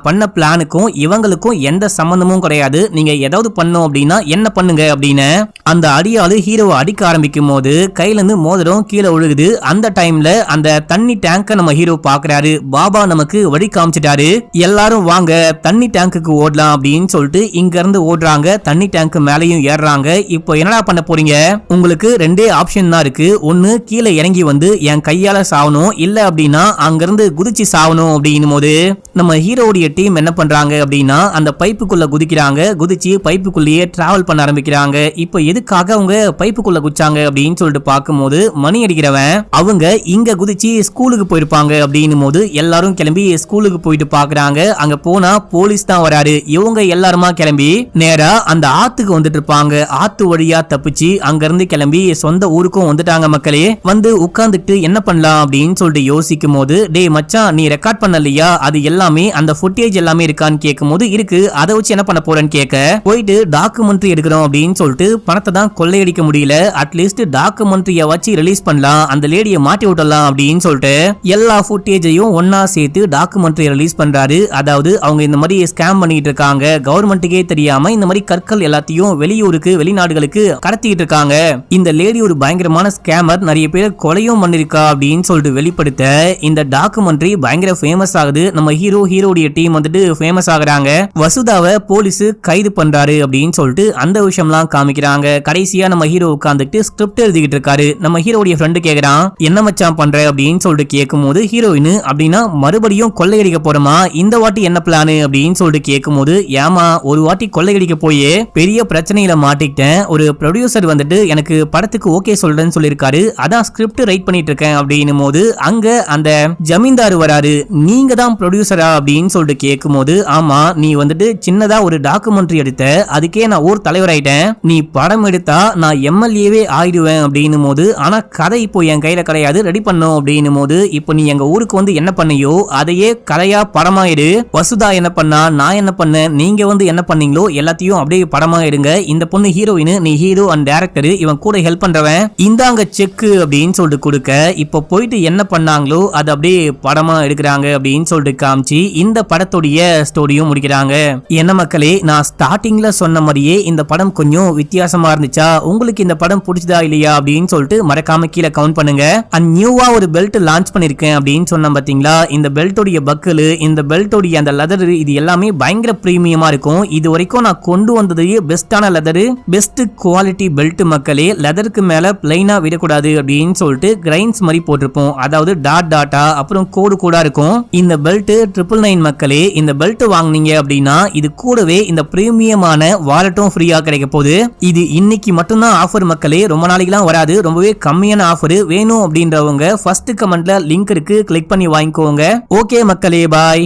பண்ண பிளானுக்கும் இவங்களுக்கும் எந்த சம்பந்தமும் கிடையாது, நீங்க ஏதாவது பண்ணோம் அப்படின்னா என்ன பண்ணுங்க அப்படின்னு அந்த அடியாளு ஹீரோவை அடிக்க ஆரம்பிக்கும் போது கையில இருந்து மோதிரம் கீழே விழுகுது. அந்த டைம்ல அந்த தண்ணி டேங்க நம்ம ஹீரோ பாக்குறாரு. பாபா நமக்கு வழி காமிச்சிட்டாரு, எல்லாரும் வாங்க தண்ணி டேங்குக்கு ஓடலாம் அப்படின்னு சொல்லிட்டு இங்க இருந்து ஓடுறாங்க. தண்ணி டேங்க் மேலையும் ஏறுறாங்க. இப்போ என்னடா பண்ண போறீங்க, உங்களுக்கு ரெண்டே ஆப்ஷன் தான் இருக்கு, ஒன்னு கீழே இறங்கி வந்து என் கையால சாவணும், இல்ல அப்படின்னா அங்கிருந்து குதிச்சு சாவணும் அப்படின்னும் போது நம்ம ஹீரோடைய டீம் என்ன பண்றாங்க அப்படின்னா அந்த பைப்புக்குள்ள குதிக்கிறாங்க. குதிச்சு பைப்புக்குள்ளேயே டிராவல் பண்ண ஆரம்பிக்கிறாங்க. இப்போ எதுக்காக அவங்க பைப்புக்குள்ள குதிச்சாங்க அப்படின்னு சொல்லிட்டு பார்க்கும்போது மணி அடிக்கிறவன் அவங்க இங்க குதிச்சு ஸ்கூலுக்கு போயிருப்பாங்க அப்படின்னும் போது எல்லாரும் கிளம்பி ஸ்கூலுக்கு போயிட்டு பாக்குறாங்க. அங்க போனா போலீஸ் தான் வராரு. இவங்க எல்லாருமா கிளம்பி நேரா அந்த ஆத்துக்கு வந்துட்டு இருப்பாங்க. ஆத்து வழியா தப்பிச்சு அங்க இருந்து கிளம்பி சொந்த ஊருக்கும் வந்துட்டாங்க. மக்களே வந்து உட்கார்ந்துட்டு என்ன பண்ணலாம் அப்படின்னு சொல்லிட்டு யோசிக்கும் போது, டே மச்சான் நீ ரெக்கார்ட் பண்ணலையா, அது எல்லாமே அந்த ஃபுட்டேஜ் எல்லாமே இருக்கான்னு கேட்கும் போது இருக்கு, அதை வச்சு என்ன பண்ண போறேன்னு கேட்க, போயிட்டு டாக்குமெண்ட்ரி எடுக்கிறோம் அப்படின்னு சொல்லிட்டு பணத்தை தான் கொள்ளையடிக்க முடியல, அட்லீஸ்ட் டாக்குமெண்ட்ரியை வச்சு ரிலீஸ் பண்ணலாம், அந்த லேடியை மாட்டி விட்டலாம் அப்படின்னு சொல்லிட்டு எல்லா ஃபுட்டேஜையும் ஒன்னா சேர்த்து டாக்குமெண்ட்ரி ரிலீஸ் பண்றாரு. அதாவது அவங்க இந்த மாதிரி ஸ்கேம் பண்ணிட்டு இருக்காங்க, கவர்மெண்ட்டுக்கே தெரியாம இந்த மாதிரி கற்கள் எல்லாத்தையும் வெளியூருக்கு வெளிநாடுகளுக்கு கடத்திட்டு இருக்காங்க, இந்த லேடி ஒரு பயங்கரமான ஸ்கேமர், நிறைய பேர் கொலையும் பண்ணிருக்கா அப்படின்னு சொல்லிட்டு வெளிப்படுத்த இந்த டாக்குமெண்ட்ரி பயங்கர ஃபேமஸ் ஆகுது. நம்ம ஹீரோடைய டீம் வந்துட்டு ஃபேமஸ் ஆகுறாங்க. வசுதாவை போலீஸ் கைது பண்றாரு அப்படின்னு சொல்லிட்டு அந்த விஷயம்லாம் காமிக்கிறாங்க. கடைசியா நம்ம ஹீரோ உட்கார்ந்துட்டு ஸ்கிரிப்ட் எழுதிக்கிட்டு இருக்காரு. நம்ம ஹீரோடைய ஃப்ரெண்டு கேக்குறான், என்ன மச்சான் பண்ற அப்படின்னு சொல்லிட்டு கேட்கும் போது ஹீரோயின் அப்படின்னா மறுபடியும் கொள்ளையடிக்க போறோமா, இந்த வாட்டி என்ன பிளான் அப்படின்னு சொல்லிட்டு கேட்கும் போது, ஏமா ஒரு வாட்டி கொள்ளையடிக்க போயே பெரிய பிரச்சனையில மாட்டிக்கிட்டேன், ஒரு ப்ரொடியூசர் வந்துட்டு எனக்கு படத்துக்கு ஓகே சொல்றேன்னு சொல்லிருக்காரு, அதான் ஸ்கிரிப்ட் ரைட் பண்ணிட்டு இருக்கேன் அப்படின்னும் போது அங்க அந்த ஜமீன்தார் வராரு. நீங்க தான் ப்ரொடியூசரா அப்படின்னு சொல்லிட்டு கேட்கும் போது, ஆமா நீ வந்துட்டு சின்னதா ஒரு டாக்குமெண்ட்ரி எடுத்த, அதுக்கே நான் ஊர் தலைவர் ஆயிட்டேன், நீ படம் எடுத்தா நான் எம்எல்ஏவே ஆயிடுவேன் அப்படின்னும் போது, ஆனா கதை இப்போ என் கையில கிடையாது, ரெடி பண்ணும் அப்படின்னும் போது, இப்போ நீ எங்க ஊருக்கு வந்து என்ன பண்ணியோ அதையே கதையா படமாயிடு, வசுதா என்ன பண்ணா, நான் என்ன பண்ணேன், நீங்க வந்து என்ன பண்ணீங்களோ எல்லாத்தையும் அப்படியே படமாயிடுங்க, இந்த பொண்ணு ஹீரோயின், நீ ஹீரோ அண்ட் டைரக்டர், இவன் கூட ஹெல்ப் பண்றவன், இந்தாங்க செக் அப்படின்னு சொல்லிட்டு கொடுக்க, இப்போ போயிட்டு என்ன பண்ணாங்களோ அது அப்படியே படமா எடுக்கிறாங்க அப்படின்னு சொல்லிட்டு காமிச்சு இந்த படத்துடைய ஸ்டோரியும் முடிக்கிறாங்க. என்ன மக்களே, நான் ஸ்டார்டிங்ல சொன்ன மாதிரியே இந்த படம் கொஞ்சம் வித்தியாசமா இருந்துச்சா, உங்களுக்கு இந்த படம் பிடிச்சதா இல்லையா அப்படின்னு சொல்லிட்டு மறக்காம கீழே கவுண்ட் பண்ணுங்க. அண்ட் நியூவா ஒரு பெல்ட் லான்ச் பண்ணிருக்கேன் அப்படின்னு சொன்ன பாத்தீங்களா, இந்த பெல்ட்டோடைய பக்கல், இந்த பெல்ட்டோடைய அந்த லெதர், இது எல்லாமே பயங்கர பிரீமியமா இருக்கும். இது வரைக்கும் நான் கொண்டு வந்தது பெஸ்டான லெதர், பெஸ்ட் குவாலிட்டி பெல்ட் மக்களே. லெதருக்கு மேல பிளைனா விடக்கூடாது அப்படின்னு சொல்லிட்டு கிரைன்ஸ் மாதிரி போட்டிருப்போம், அதாவது டாட்டா அப்புறம் கோடு கூட இருக்கும். இந்த பெல்ட் 999 மக்களே. இந்த பெல்ட் வாங்குனீங்க அப்படின்னா இது கூடவே இந்த பிரீமியமான வாலெட்டும் ஃப்ரீயா கிடைக்க போகுது. இது இன்னைக்கு மட்டும்தான் ஆஃபர் மக்களே, ரொம்ப நாளைக்குலாம் வராது, ரொம்பவே கம்மியான ஆஃபர். வேணும் அப்படின்றவங்க ஃபர்ஸ்ட் கமெண்ட்ல லிங்க் இருக்கு, கிளிக் பண்ணி வாங்கிக்கோங்க. ஓகே மக்களே, பாய்.